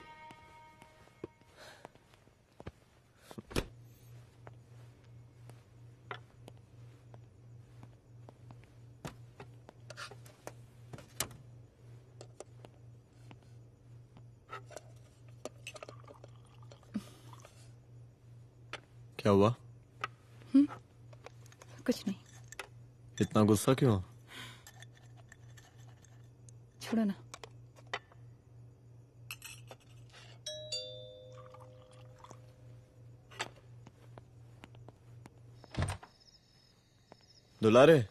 क्या हुआ? कुछ नहीं। इतना गुस्सा क्यों? छोड़ो ना। दुलारे।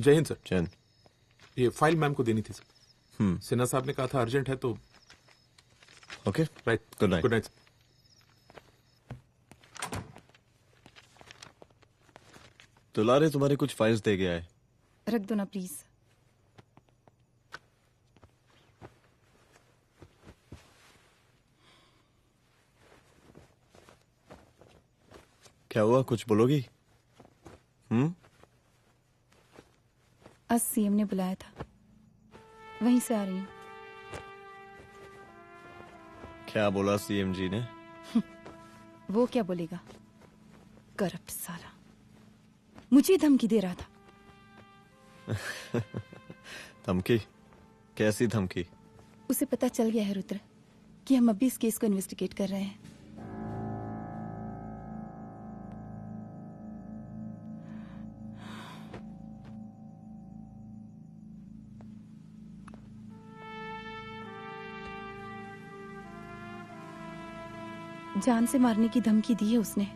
जय हिंद सर। जय हिंद। ये फाइल मैम को देनी थी सर। सिन्हा साहब ने कहा था अर्जेंट है तो। Okay right. Good night. Good night. दुलारे तुम्हारी कुछ फाइल्स दे गया है। रख दो ना प्लीज। क्या हुआ, कुछ बोलोगी? आज सीएम ने बुलाया था, वहीं से आ रही हूँ। क्या बोला सीएम जी ने? वो क्या बोलेगा, करप्ट साला, मुझे धमकी दे रहा था। धमकी? कैसी धमकी? उसे पता चल गया है रुद्र कि हम अभी इस केस को इन्वेस्टिगेट कर रहे हैं। जान से मारने की धमकी दी है उसने।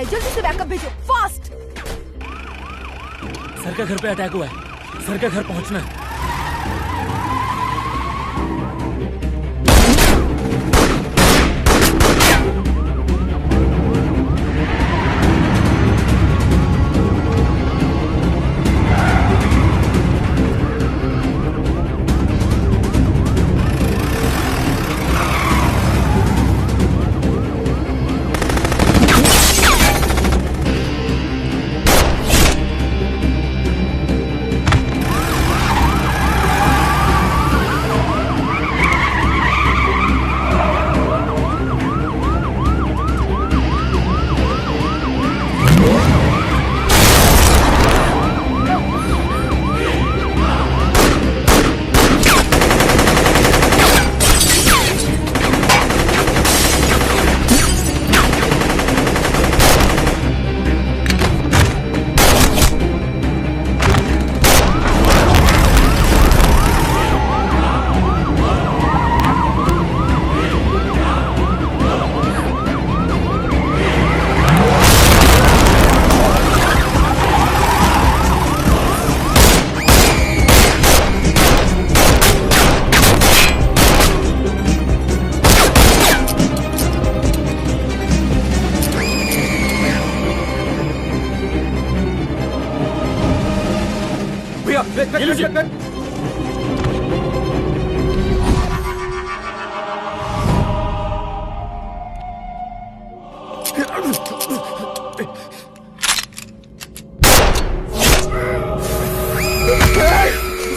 जल्दी से बैकअप भेजो, फास्ट। सर का घर पे अटैक हुआ है, सर का घर पहुंचना है।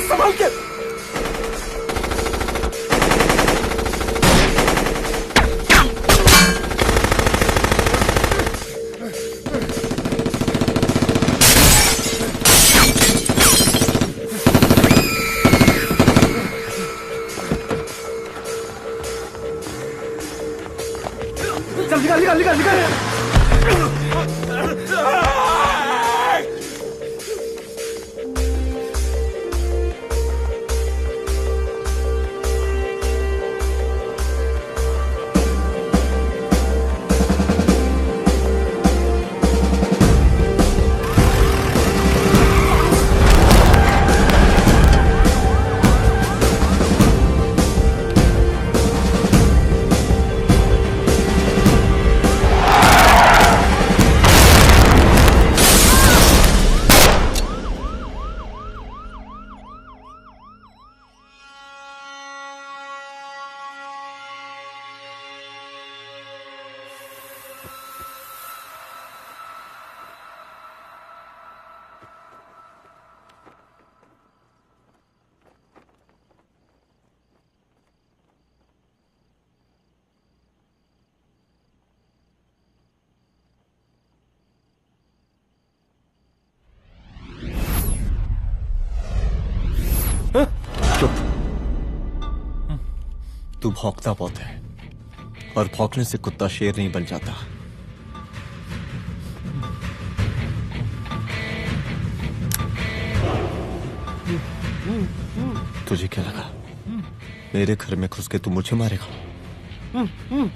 संभाल के। चल निकाल निकाल निकाल निकाल। चुप। तू भौंकता बहुत है और भौंकने से कुत्ता शेर नहीं बन जाता। तुझे क्या लगा मेरे घर में घुस के तू मुझे मारेगा?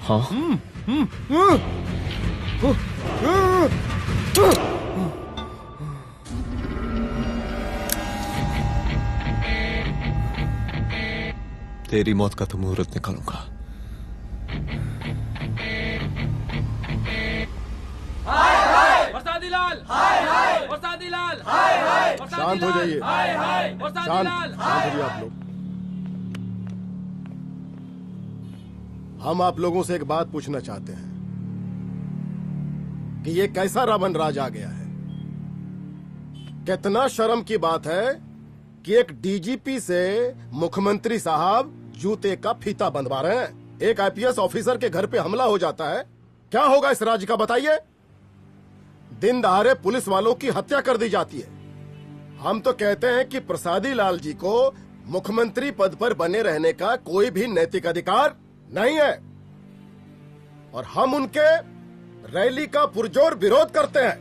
हाँ? तेरी मौत का तो मुहूर्त निकालूंगा। शांत हो जाइए। शांत हो जाइए आप लोग। हम आप लोगों से एक बात पूछना चाहते हैं कि ये कैसा रावण राज आ गया है। कितना शर्म की बात है कि एक डीजीपी से मुख्यमंत्री साहब जूते का फीता बंधवा रहे हैं। एक आईपीएस ऑफिसर के घर पे हमला हो जाता है, क्या होगा इस राज्य का बताइए? दिन दहाड़े पुलिस वालों की हत्या कर दी जाती है। हम तो कहते हैं कि प्रसादी लाल जी को मुख्यमंत्री पद पर बने रहने का कोई भी नैतिक अधिकार नहीं है और हम उनके रैली का पुरजोर विरोध करते हैं।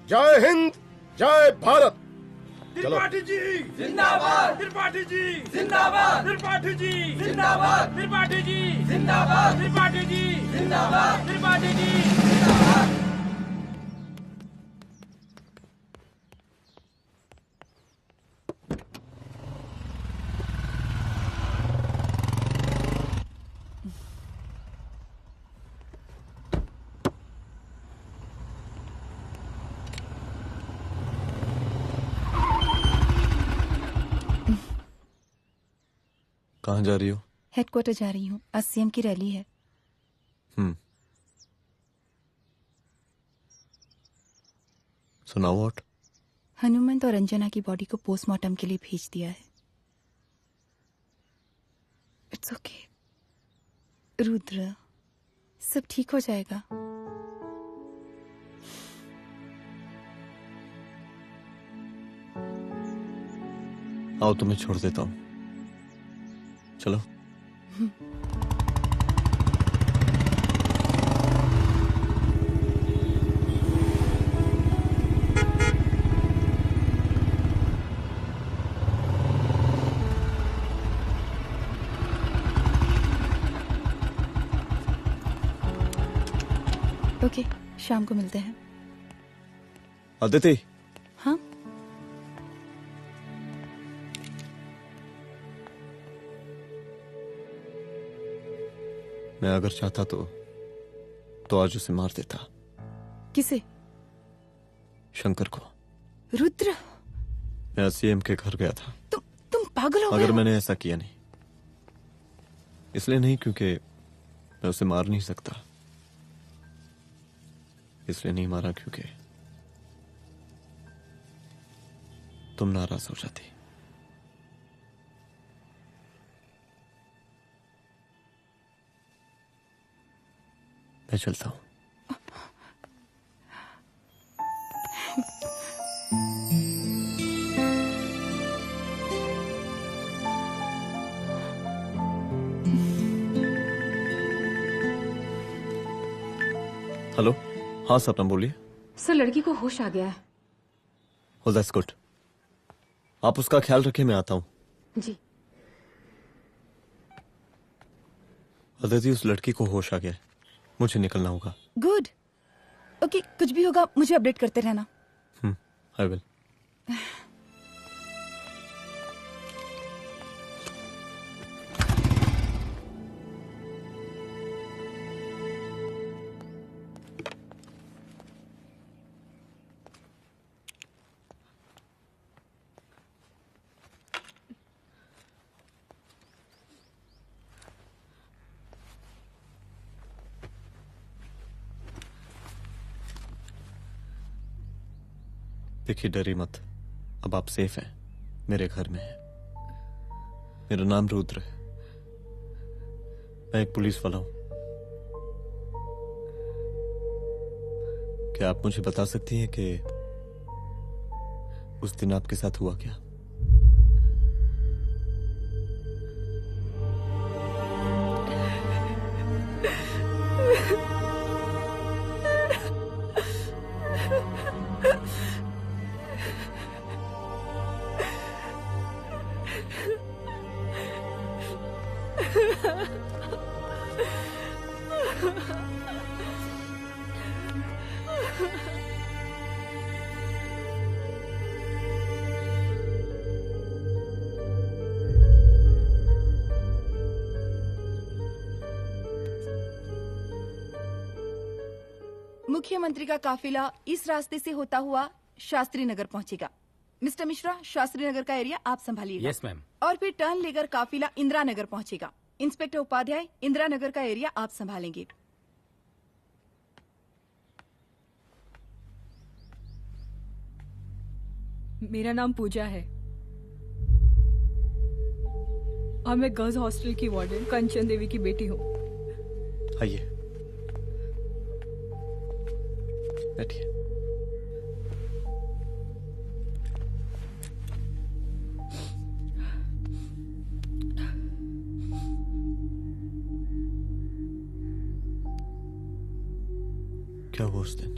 जय हिंद, जय भारत। त्रिपाठी जी जिंदाबाद, त्रिपाठी जी जिंदाबाद, त्रिपाठी जी जिंदाबाद, त्रिपाठी जी जिंदाबाद, त्रिपाठी जी जिंदाबाद, त्रिपाठी जी जिंदाबाद। कहाँ जा रही हो? हेडक्वार्टर जा रही हूँ, आज सीएम की रैली है। सुनाओ। व्हाट? हनुमंत और अंजना की बॉडी को पोस्टमार्टम के लिए भेज दिया है। इट्स ओके रुद्र, सब ठीक हो जाएगा। आओ तुम्हें छोड़ देता हूँ, चलो। ओके, शाम को मिलते हैं। अदिति। हाँ? मैं अगर चाहता तो आज उसे मार देता। किसे? शंकर को। रुद्र, मैं सीएम के घर गया था। तुम पागल हो गए? मगर मैंने ऐसा किया नहीं। इसलिए नहीं क्योंकि मैं उसे मार नहीं सकता। इसलिए नहीं मारा क्योंकि तुम नाराज हो जाती। मैं चलता हूं। हेलो। हाँ सपना बोलिए। सर, लड़की को होश आ गया है। Oh, that's good. आप उसका ख्याल रखिए, मैं आता हूं। जी। अदिति, उस लड़की को होश आ गया है, मुझे निकलना होगा। गुड। ओके, कुछ भी होगा मुझे अपडेट करते रहना। I will. देखिए, डरी मत। अब आप सेफ हैं, मेरे घर में हैं। मेरा नाम रुद्र है, मैं एक पुलिस वाला हूं। क्या आप मुझे बता सकती हैं कि उस दिन आपके साथ हुआ क्या? मुख्यमंत्री का काफिला इस रास्ते से होता हुआ शास्त्री नगर पहुंचेगा। मिस्टर मिश्रा, शास्त्री नगर का एरिया आप संभालिएगा। Yes ma'am. और फिर टर्न लेकर काफिला इंदिरा नगर पहुंचेगा। इंस्पेक्टर उपाध्याय, इंदिरा नगर का एरिया आप संभालेंगे। मेरा नाम पूजा है और मैं गर्ल्स हॉस्टल की वार्डन कंचन देवी की बेटी हूँ। आइए, बैठिए। क्या हुआ उस दिन?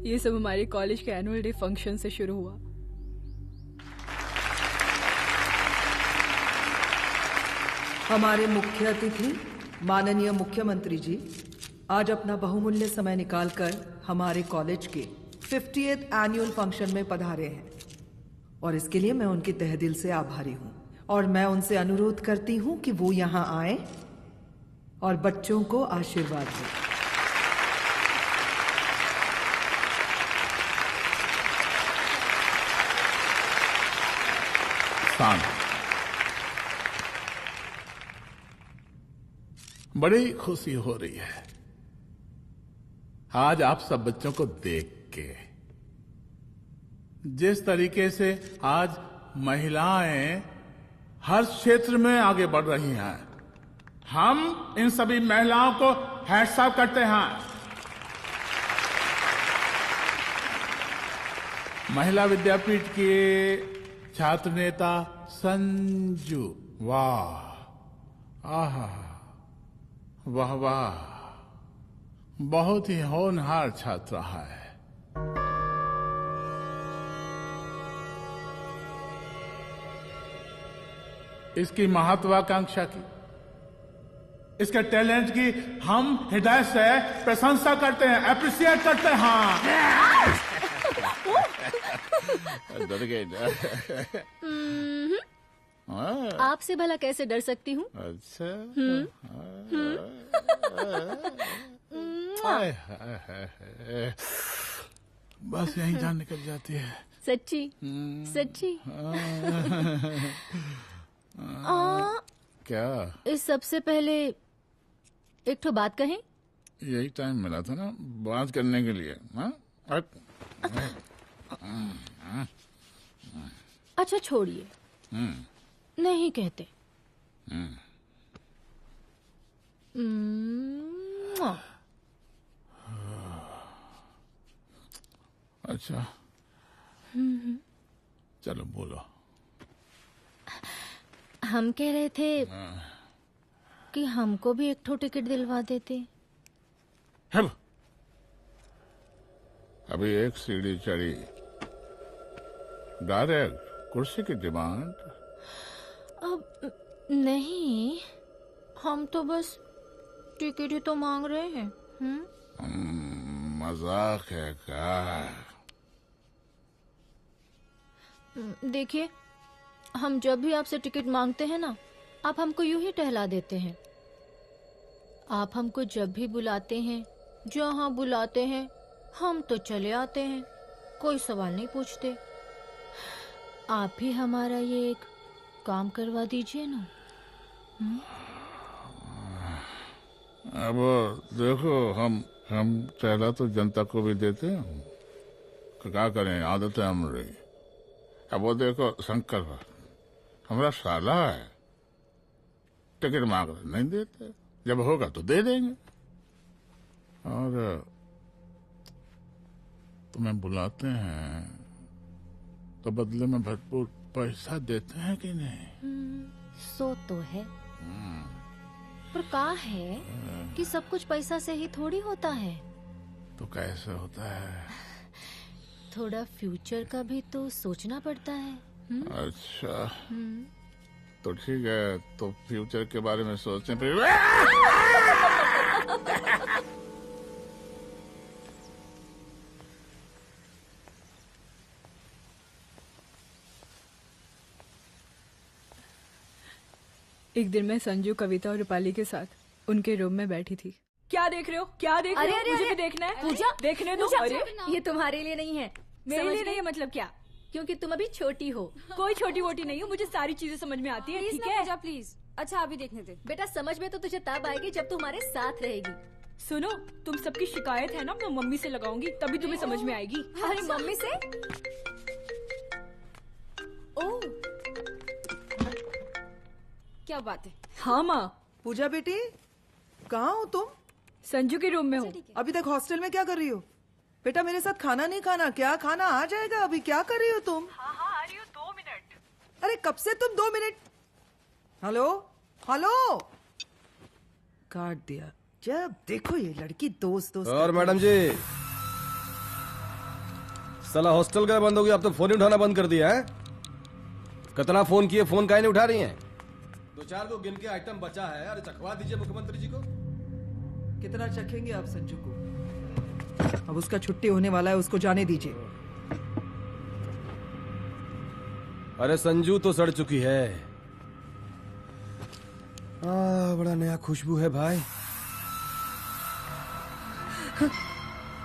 ये सब हमारे कॉलेज के एनुअल डे फंक्शन से शुरू हुआ। हमारे मुख्य अतिथि माननीय मुख्यमंत्री जी आज अपना बहुमूल्य समय निकालकर हमारे कॉलेज के 50th एनुअल फंक्शन में पधारे हैं और इसके लिए मैं उनके तहे दिल से आभारी हूं और मैं उनसे अनुरोध करती हूं कि वो यहां आए और बच्चों को आशीर्वाद दें। बड़ी खुशी हो रही है आज आप सब बच्चों को देख के। जिस तरीके से आज महिलाएं हर क्षेत्र में आगे बढ़ रही हैं, हम इन सभी महिलाओं को हैट्स ऑफ करते हैं। महिला विद्यापीठ के छात्र नेता संजू, वाह, आहा, वाह वाह, बहुत ही होनहार छात्रा है। इसकी महत्वाकांक्षा की, इसके टैलेंट की हम हृदय से प्रशंसा करते हैं, अप्रिशिएट करते हैं। डर गए आपसे भला कैसे डर सकती हूँ? अच्छा। बस यही जान निकल जाती है। सच्ची सच्ची। क्या? इस सबसे पहले एक ठो बात कहें? यही टाइम मिला था ना बात करने के लिए। अच्छा छोड़िए, नहीं कहते। अच्छा चलो बोलो। हम कह रहे थे कि हमको भी एक ठो टिकट दिलवा देते। अभी एक सीढ़ी चढ़ी, डायरेक्ट कुर्सी की डिमांड। अब नहीं, हम तो बस टिकट ही तो मांग रहे हैं। मजाक है क्या? देखिए, हम जब भी आपसे टिकट मांगते हैं ना, आप हमको यूं ही टहला देते हैं। आप हमको जब भी बुलाते हैं, जहां बुलाते हैं, हम तो चले आते हैं, कोई सवाल नहीं पूछते। आप भी हमारा ये एक काम करवा दीजिए ना। अब देखो, हम चेहरा तो जनता को भी देते हैं, क्या करें, आदत है हमारी। अब वो देखो शंकर हमारा साला है, टिकट मांग रहे नहीं देते, जब होगा तो दे देंगे। और तुम्हें बुलाते हैं तो बदले में भरपूर पैसा देते हैं कि नहीं? सो तो है, पर का है कि सब कुछ पैसा से ही थोड़ी होता है। तो कैसे होता है? थोड़ा फ्यूचर का भी तो सोचना पड़ता है। अच्छा, तो ठीक है, तो फ्यूचर के बारे में सोचने पे एक दिन मैं संजू, कविता और रूपाली के साथ उनके रूम में बैठी थी। क्या देख रहे हो? क्या देख रहे हो? अरे, मुझे अरे, भी देखना है। पूजा, देखने दो। पूजा, अरे ये तुम्हारे लिए नहीं है। मेरे समझ लिए गई? नहीं है मतलब क्या? क्योंकि तुम अभी छोटी हो। कोई छोटी वोटी नहीं हो, मुझे सारी चीजें समझ में आती है। ठीक है पूजा प्लीज। अच्छा अभी देखने दे। बेटा समझ में तो तुझे तब आएगी जब तू हमारे साथ रहेगी। सुनो, तुम सबकी शिकायत है ना, मैं मम्मी से लगाऊंगी तभी तुम्हें समझ में आएगी। अरे मम्मी से? ओह क्या बात है। हाँ माँ। पूजा बेटी कहाँ हो तुम? संजू के रूम में हूँ। अभी तक हॉस्टल में क्या कर रही हो? बेटा मेरे साथ खाना नहीं खाना क्या? खाना आ जाएगा, अभी क्या कर रही हो तुम? हाँ हाँ आ रही हूँ, 2 मिनट। अरे कब से तुम 2 मिनट? हेलो हेलो काट दिया। जब देखो ये लड़की दोस्त दोस्त। और मैडम जी साला हॉस्टल का बंद हो गया, अब तो फोन ही उठाना बंद कर दिया है। कितना फोन किए, फोन काहे नहीं उठा रही हैं? 2-4 को गिन के आइटम बचा है, अरे चखवा दीजिए मुख्यमंत्री जी को। कितना चखेंगे आप संजू को? अब उसका छुट्टी होने वाला है, उसको जाने दीजिए। अरे संजू तो सड़ चुकी है। बड़ा नया खुशबू है भाई।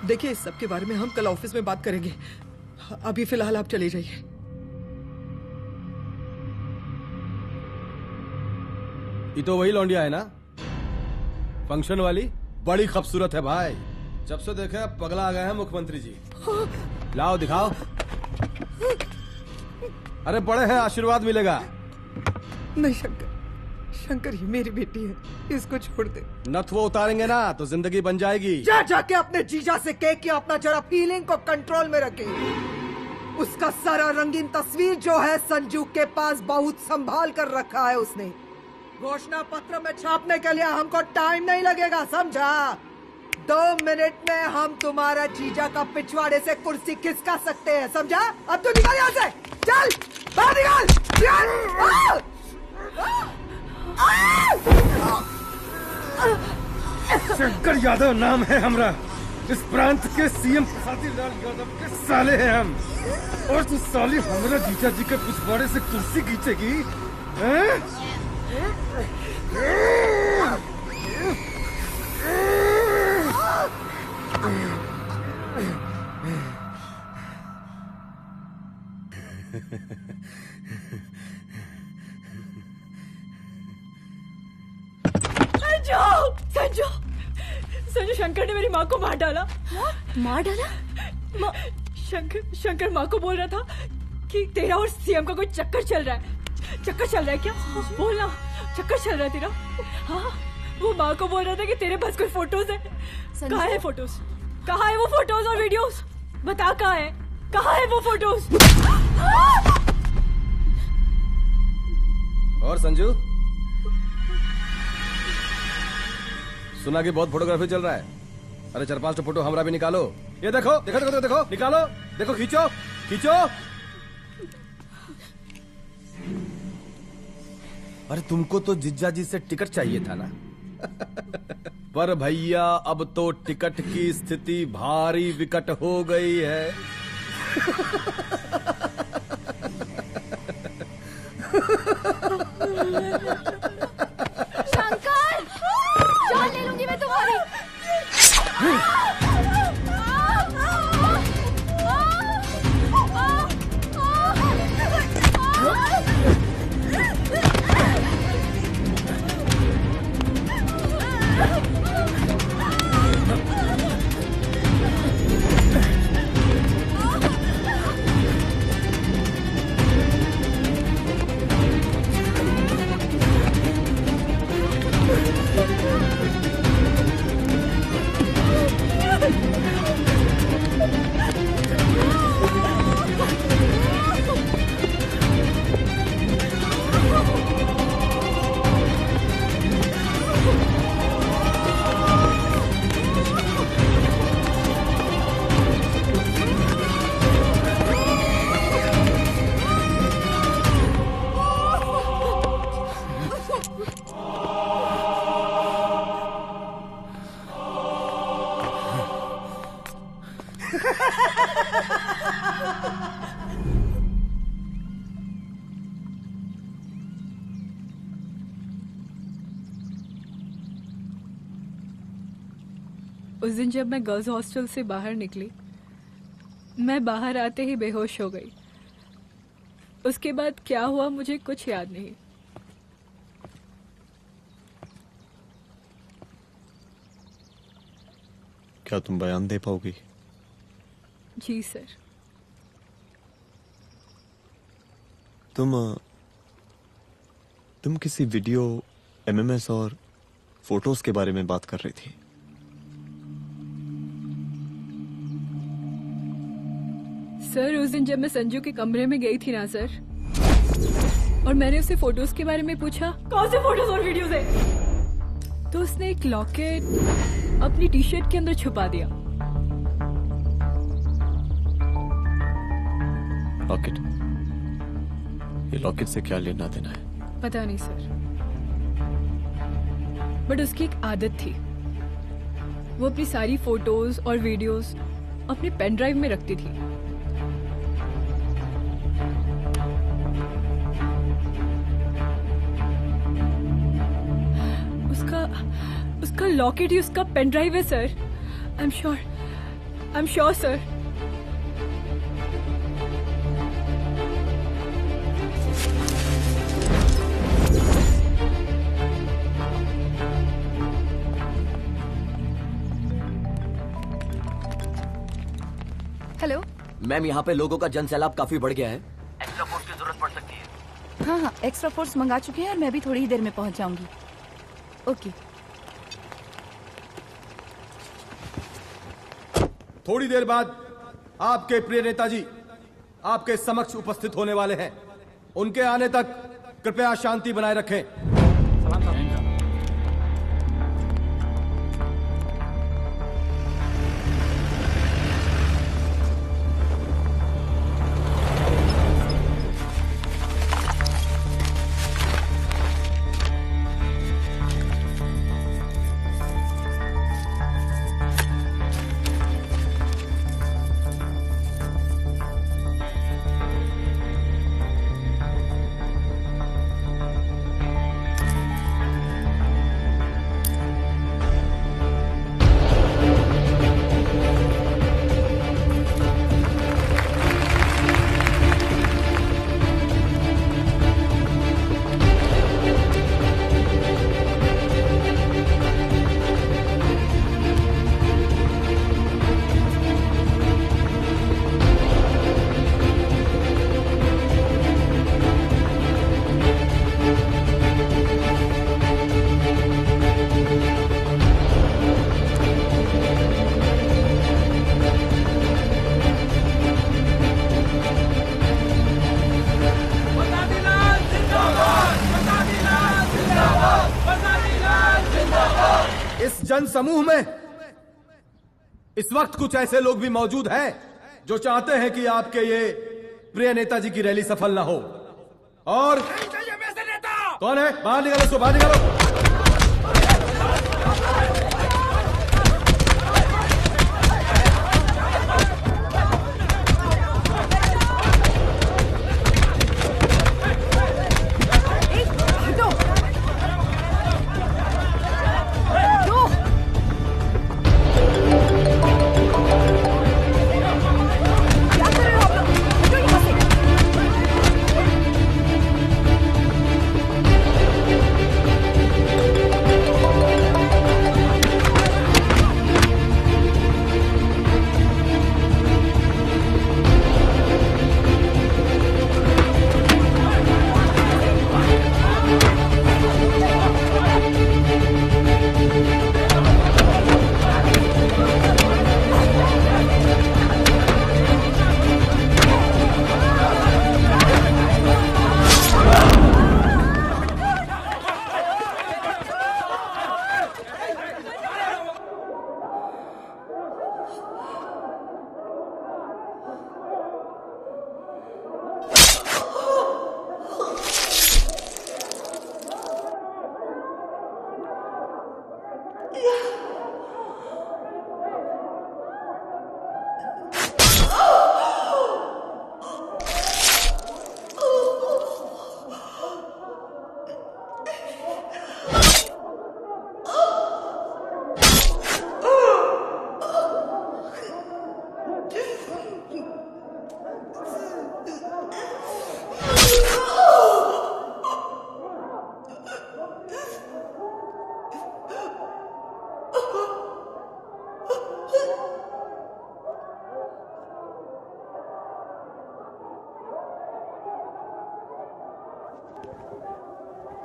देखिए इस सब के बारे में हम कल ऑफिस में बात करेंगे, अभी फिलहाल आप चले जाइए। ये तो वही लौंडिया है ना, फंक्शन वाली? बड़ी खूबसूरत है भाई, जब से देखे पगला आ गए हैं मुख्यमंत्री जी। लाओ दिखाओ। अरे बड़े हैं, आशीर्वाद मिलेगा। नहीं शंकर, शंकर ये मेरी बेटी है, इसको छोड़ दे। नथ वो उतारेंगे ना तो जिंदगी बन जाएगी। जा जाके अपने जीजा से कह के अपना जरा फीलिंग को कंट्रोल में रखे। उसका सारा रंगीन तस्वीर जो है संजू के पास बहुत संभाल कर रखा है उसने। घोषणा पत्र में छापने के लिए हमको टाइम नहीं लगेगा, समझा? 2 मिनट में हम तुम्हारा जीजा का पिछवाड़े से कुर्सी खिसका सकते हैं, समझा? अब तो निकल यहाँ से, चल बाहर निकल। शंकर यादव नाम है हमरा, इस प्रांत के सीएम प्रसादीलाल यादव के साले हैं हम। और तू साली हमरा जीजा जी के पिछवाड़े से कुर्सी खींचेगी? संजू, संजू शंकर ने मेरी माँ को मार डाला। मार डाला? शंकर माँ को बोल रहा था कि तेरा और सीएम का कोई चक्कर चल रहा है। चक्कर चल रहा है क्या? बोलना, चक्कर चल रहा है तेरा? हाँ, वो माँ को बोल रहा था कि तेरे पास कोई फोटोज है। कहाँ है फोटोज? कहाँ है वो फोटोज और वीडियोस? बता कहाँ है? कहाँ है वो फोटोज? और संजू सुना कि बहुत फोटोग्राफी चल रहा है। अरे 4-5 फोटो हमरा भी निकालो। ये देखो देखो देखो देखो, निकालो, देखो, खींचो खींचो। अरे तुमको तो जिज्जा जी से टिकट चाहिए था ना। पर भैया अब तो टिकट की स्थिति भारी विकट हो गई है। शंकर, जान ले लूंगी मैं तुम्हारी। उस दिन जब मैं गर्ल्स हॉस्टल से बाहर निकली, मैं बाहर आते ही बेहोश हो गई। उसके बाद क्या हुआ मुझे कुछ याद नहीं। क्या तुम बयान दे पाओगी? जी सर। तुम किसी वीडियो, एमएमएस और फोटोज के बारे में बात कर रही थी। सर उस दिन जब मैं संजू के कमरे में गई थी ना सर, और मैंने उसे फोटोज के बारे में पूछा कौन से फोटोज और वीडियोज है, तो उसने एक लॉकेट अपनी टी शर्ट के अंदर छुपा दिया। लॉकेट? ये लॉकेट से क्या लेना देना है? पता नहीं सर, बट उसकी एक आदत थी, वो अपनी सारी फोटोज और वीडियोस अपने पेन ड्राइव में रखती थी। उसका लॉकेट ही उसका पेन ड्राइव है sir. I am sure sir. Hello ma'am, यहाँ पे लोगों का जन सैलाब काफी बढ़ गया है। एक्स्ट्रा फोर्स की जरूरत पड़ सकती है। हाँ, एक्स्ट्रा फोर्स मंगा चुके हैं और मैं भी थोड़ी ही देर में पहुंच जाऊंगी। ओके। थोड़ी देर बाद आपके प्रिय नेताजी आपके समक्ष उपस्थित होने वाले हैं। उनके आने तक कृपया शांति बनाए रखें। जन समूह में इस वक्त कुछ ऐसे लोग भी मौजूद हैं जो चाहते हैं कि आपके ये प्रिय नेताजी की रैली सफल ना हो। और कौन है? बाहर निकालो, उसको बाहर निकालो।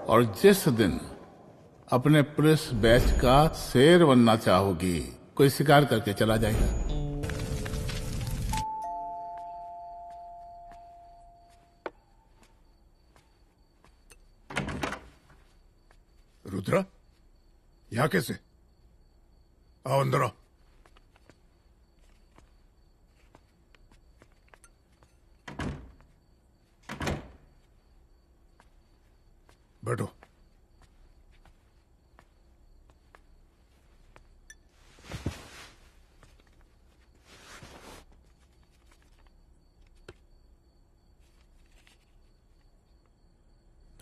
और जिस दिन अपने पुलिस बैच का शेर बनना चाहोगी, कोई शिकार करके चला जाएगा। रुद्रा, यहाँ कैसे? आओ अंदर आओ। बैठो।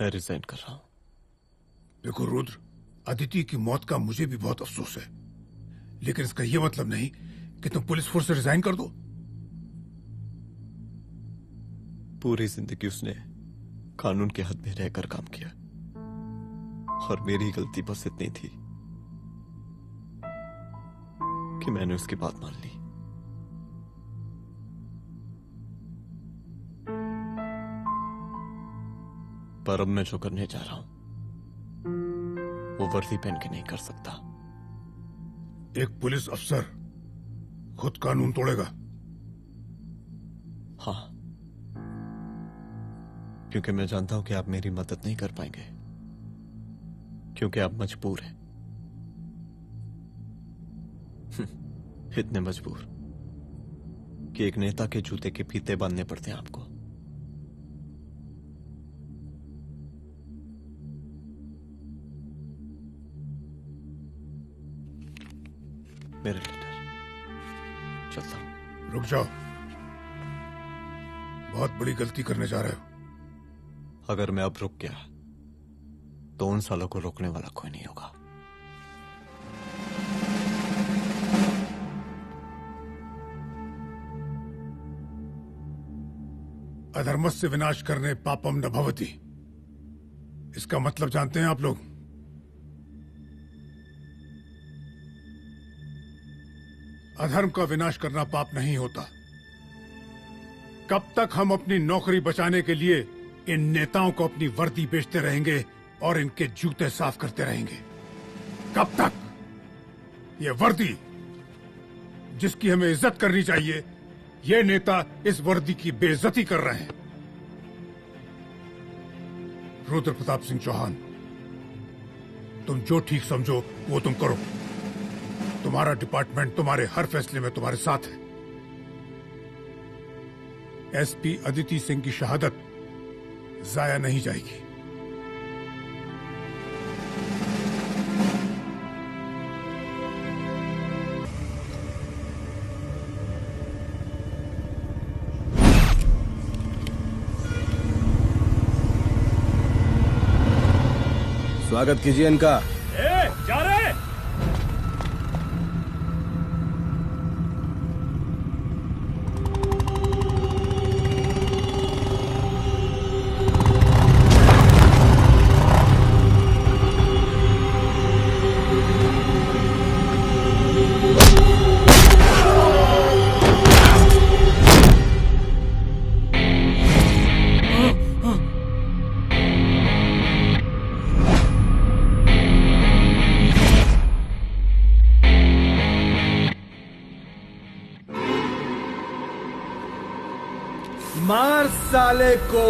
मैं रिजाइन कर रहा हूं। देखो रुद्र, अदिति की मौत का मुझे भी बहुत अफसोस है, लेकिन इसका यह मतलब नहीं कि तुम पुलिस फोर्स से रिजाइन कर दो। पूरी जिंदगी उसने कानून के हद में रहकर काम किया और मेरी गलती बस इतनी थी कि मैंने उसकी बात मान ली। पर अब मैं जो करने जा रहा हूं वो वर्दी पहन के नहीं कर सकता। एक पुलिस अफसर खुद कानून तोड़ेगा? हाँ, क्योंकि मैं जानता हूं कि आप मेरी मदद नहीं कर पाएंगे, क्योंकि आप मजबूर हैं। इतने मजबूर कि एक नेता के जूते के फीते बांधने पड़ते हैं आपको। मेरे लेटर चलता हूं। रुक जाओ, बहुत बड़ी गलती करने जा रहे हो। अगर मैं अब रुक गया तो उन सालों को रोकने वाला कोई नहीं होगा। अधर्मस्य विनाश करने पापम न भवति, इसका मतलब जानते हैं आप लोग? अधर्म का विनाश करना पाप नहीं होता। कब तक हम अपनी नौकरी बचाने के लिए इन नेताओं को अपनी वर्दी बेचते रहेंगे और इनके जूते साफ करते रहेंगे? कब तक? ये वर्दी जिसकी हमें इज्जत करनी चाहिए, ये नेता इस वर्दी की बेइज्जती कर रहे हैं। रुद्र प्रताप सिंह चौहान, तुम जो ठीक समझो वो तुम करो। तुम्हारा डिपार्टमेंट तुम्हारे हर फैसले में तुम्हारे साथ है। एसपी अदिति सिंह की शहादत जाया नहीं जाएगी। स्वागत कीजिए इनका। जा रहे मार साले को।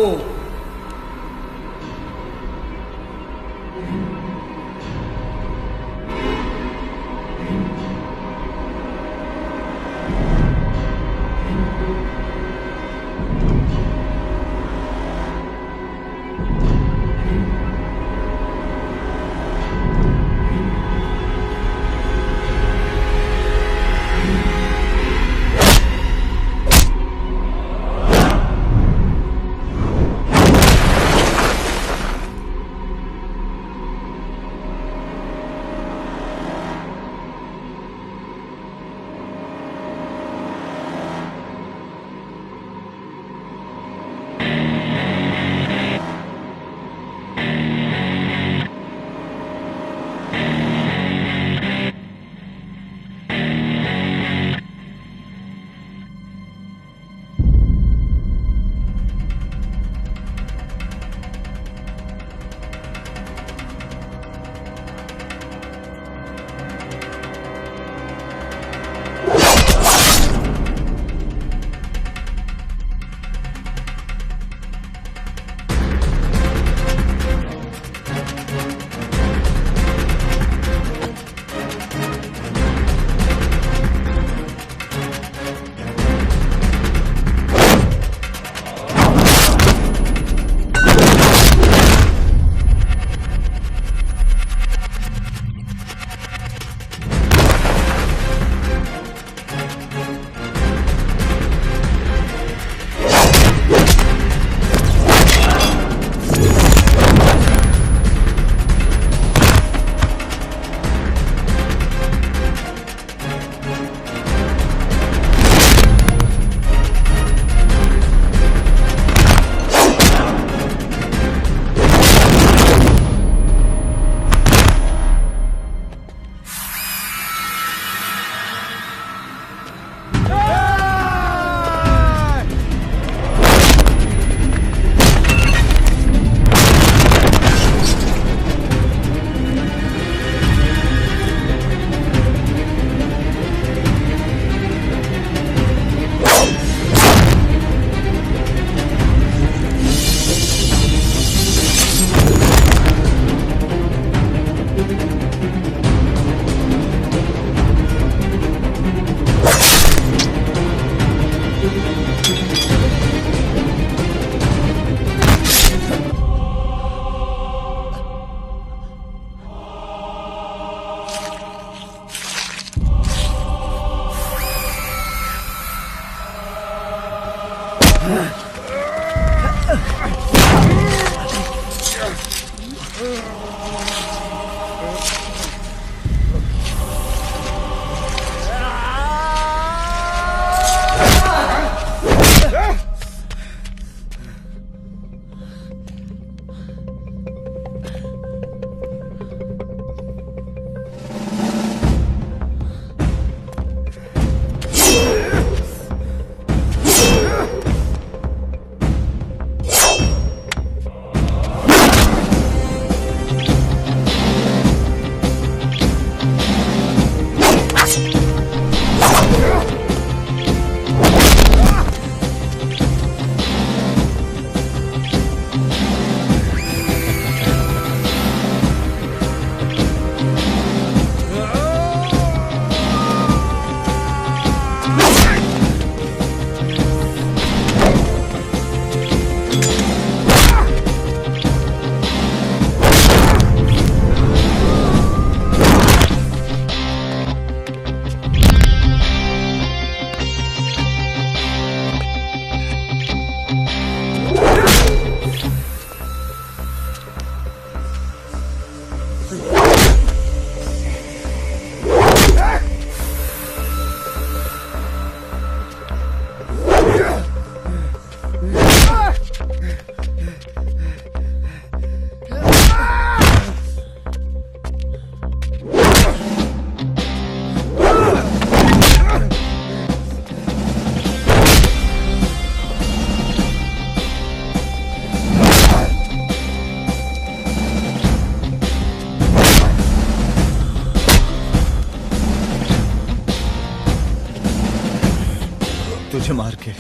तुझे मार के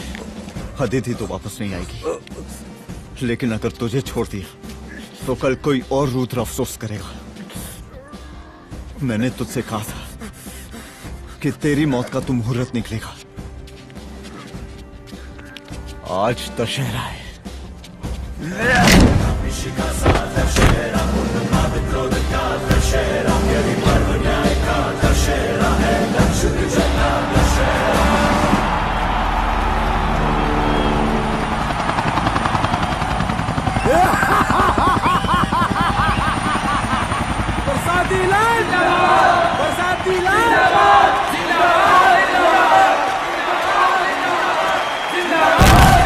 अदिति तो वापस नहीं आएगी, लेकिन अगर तुझे छोड़ दिया तो कल कोई और रुद्र अफसोस करेगा। मैंने तुझसे कहा था कि तेरी मौत का तू मुहूर्त निकलेगा। आज दशहरा है। बरसाती लाल जिंदाबाद, बरसाती लाल जिंदाबाद, जिंदाबाद, जिंदाबाद,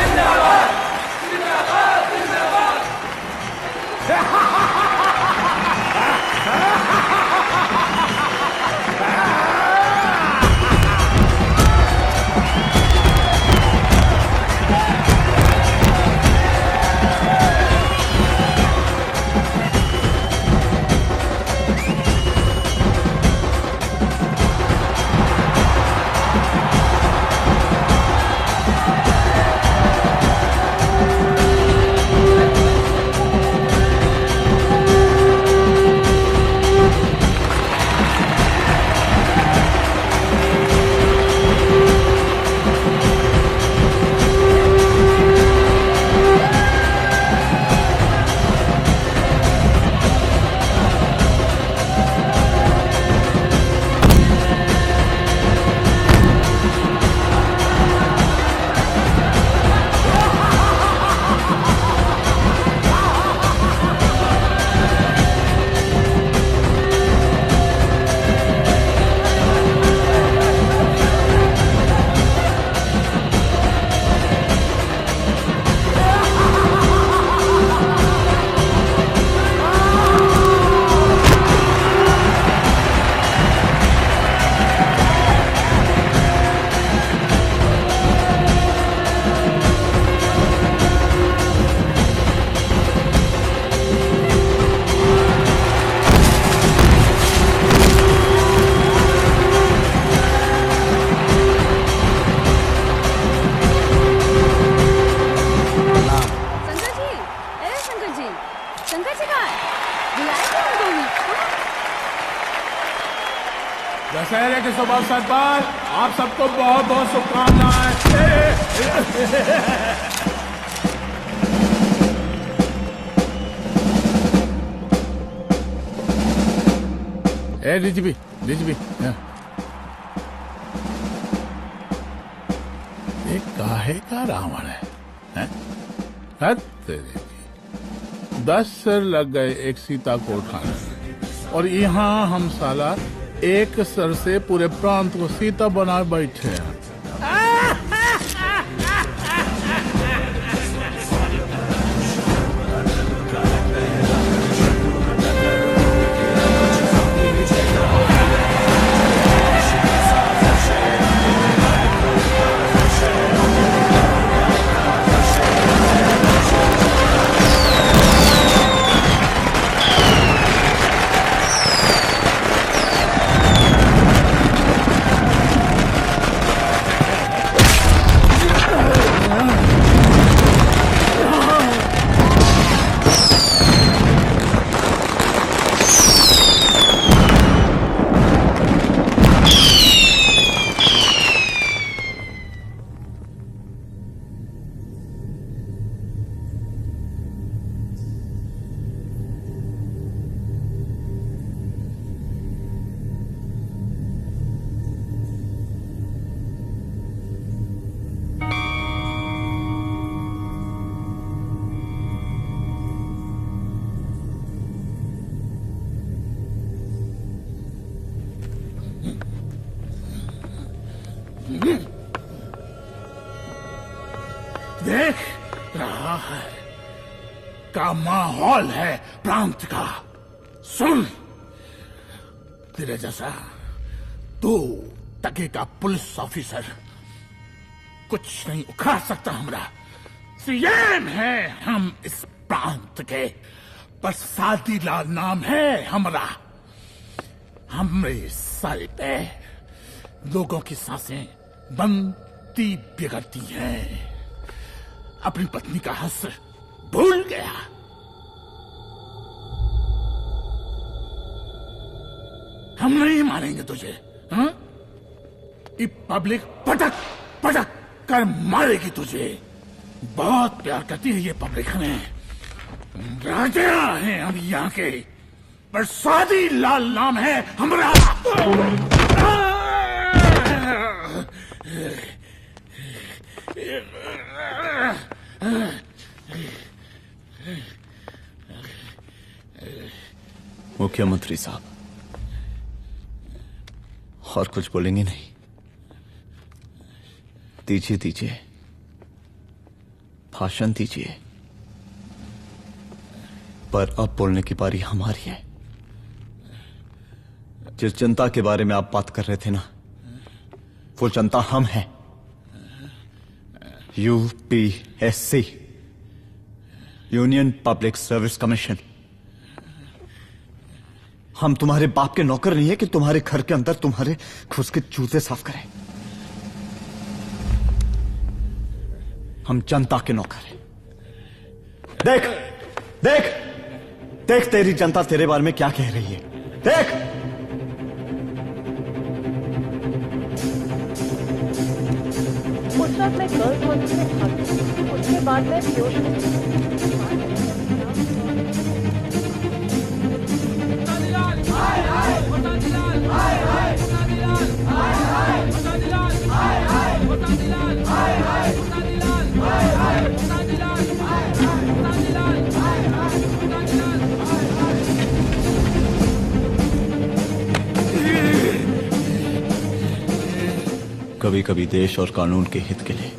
जिंदाबाद, जिंदाबाद, जिंदाबाद। दशहरे के शुभ अवसर पर आप सबको बहुत बहुत शुभकामनाएं। डीजीपी डीजीपी एक काहे का रावण है, हैं? हद तेरे की। 10 सर लग गए एक सीता को उठाने में, और यहाँ हम साला एक सर से पूरे प्रांत को सीता बना बैठे हैं। देख रहा है का माहौल है प्रांत का। सुन, तेरे जैसा 2 टके का पुलिस ऑफिसर कुछ नहीं उखाड़ सकता। हमरा सीएम है हम इस प्रांत के, पर सादीलाल नाम है हमरा। हमरे सर पे लोगों की सांसें बनती बिगड़ती हैं। अपनी पत्नी का हस भूल गया। हम नहीं मारेंगे तुझे, हाँ? ये पब्लिक पटक पटक कर मारेगी तुझे। बहुत प्यार करती है ये पब्लिक हमें। राजा हैं हम यहाँ के, पर सादी लाल नाम है हमारा। मुख्यमंत्री साहब, और कुछ बोलेंगे नहीं? दीजिए दीजिए, भाषण दीजिए, पर अब बोलने की बारी हमारी है। जिस जनता के बारे में आप बात कर रहे थे ना, वो जनता हम हैं। UPSC, union public service commission. हम तुम्हारे बाप के नौकर नहीं है कि तुम्हारे घर के अंदर तुम्हारे खुद के जूते साफ करें। हम जनता के नौकर हैं। देख देख देख, तेरी जनता तेरे बारे में क्या कह रही है। देख, उस वक्त मैं गर्ल्स हॉस्टल में था, उसके बाद मैं कभी कभी देश और कानून के हित के लिए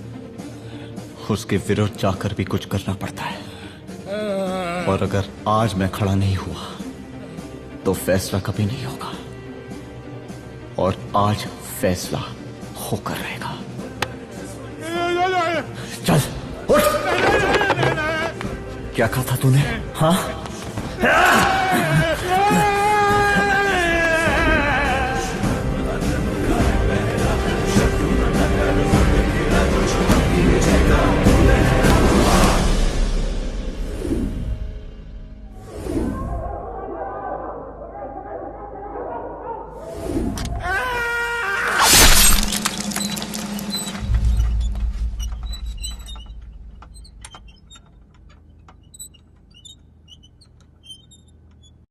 उसके विरुद्ध जाकर भी कुछ करना पड़ता है। और अगर आज मैं खड़ा नहीं हुआ तो फैसला कभी नहीं होगा, और आज फैसला होकर रहेगा। चल उठ। क्या कहा था तूने? हाँ,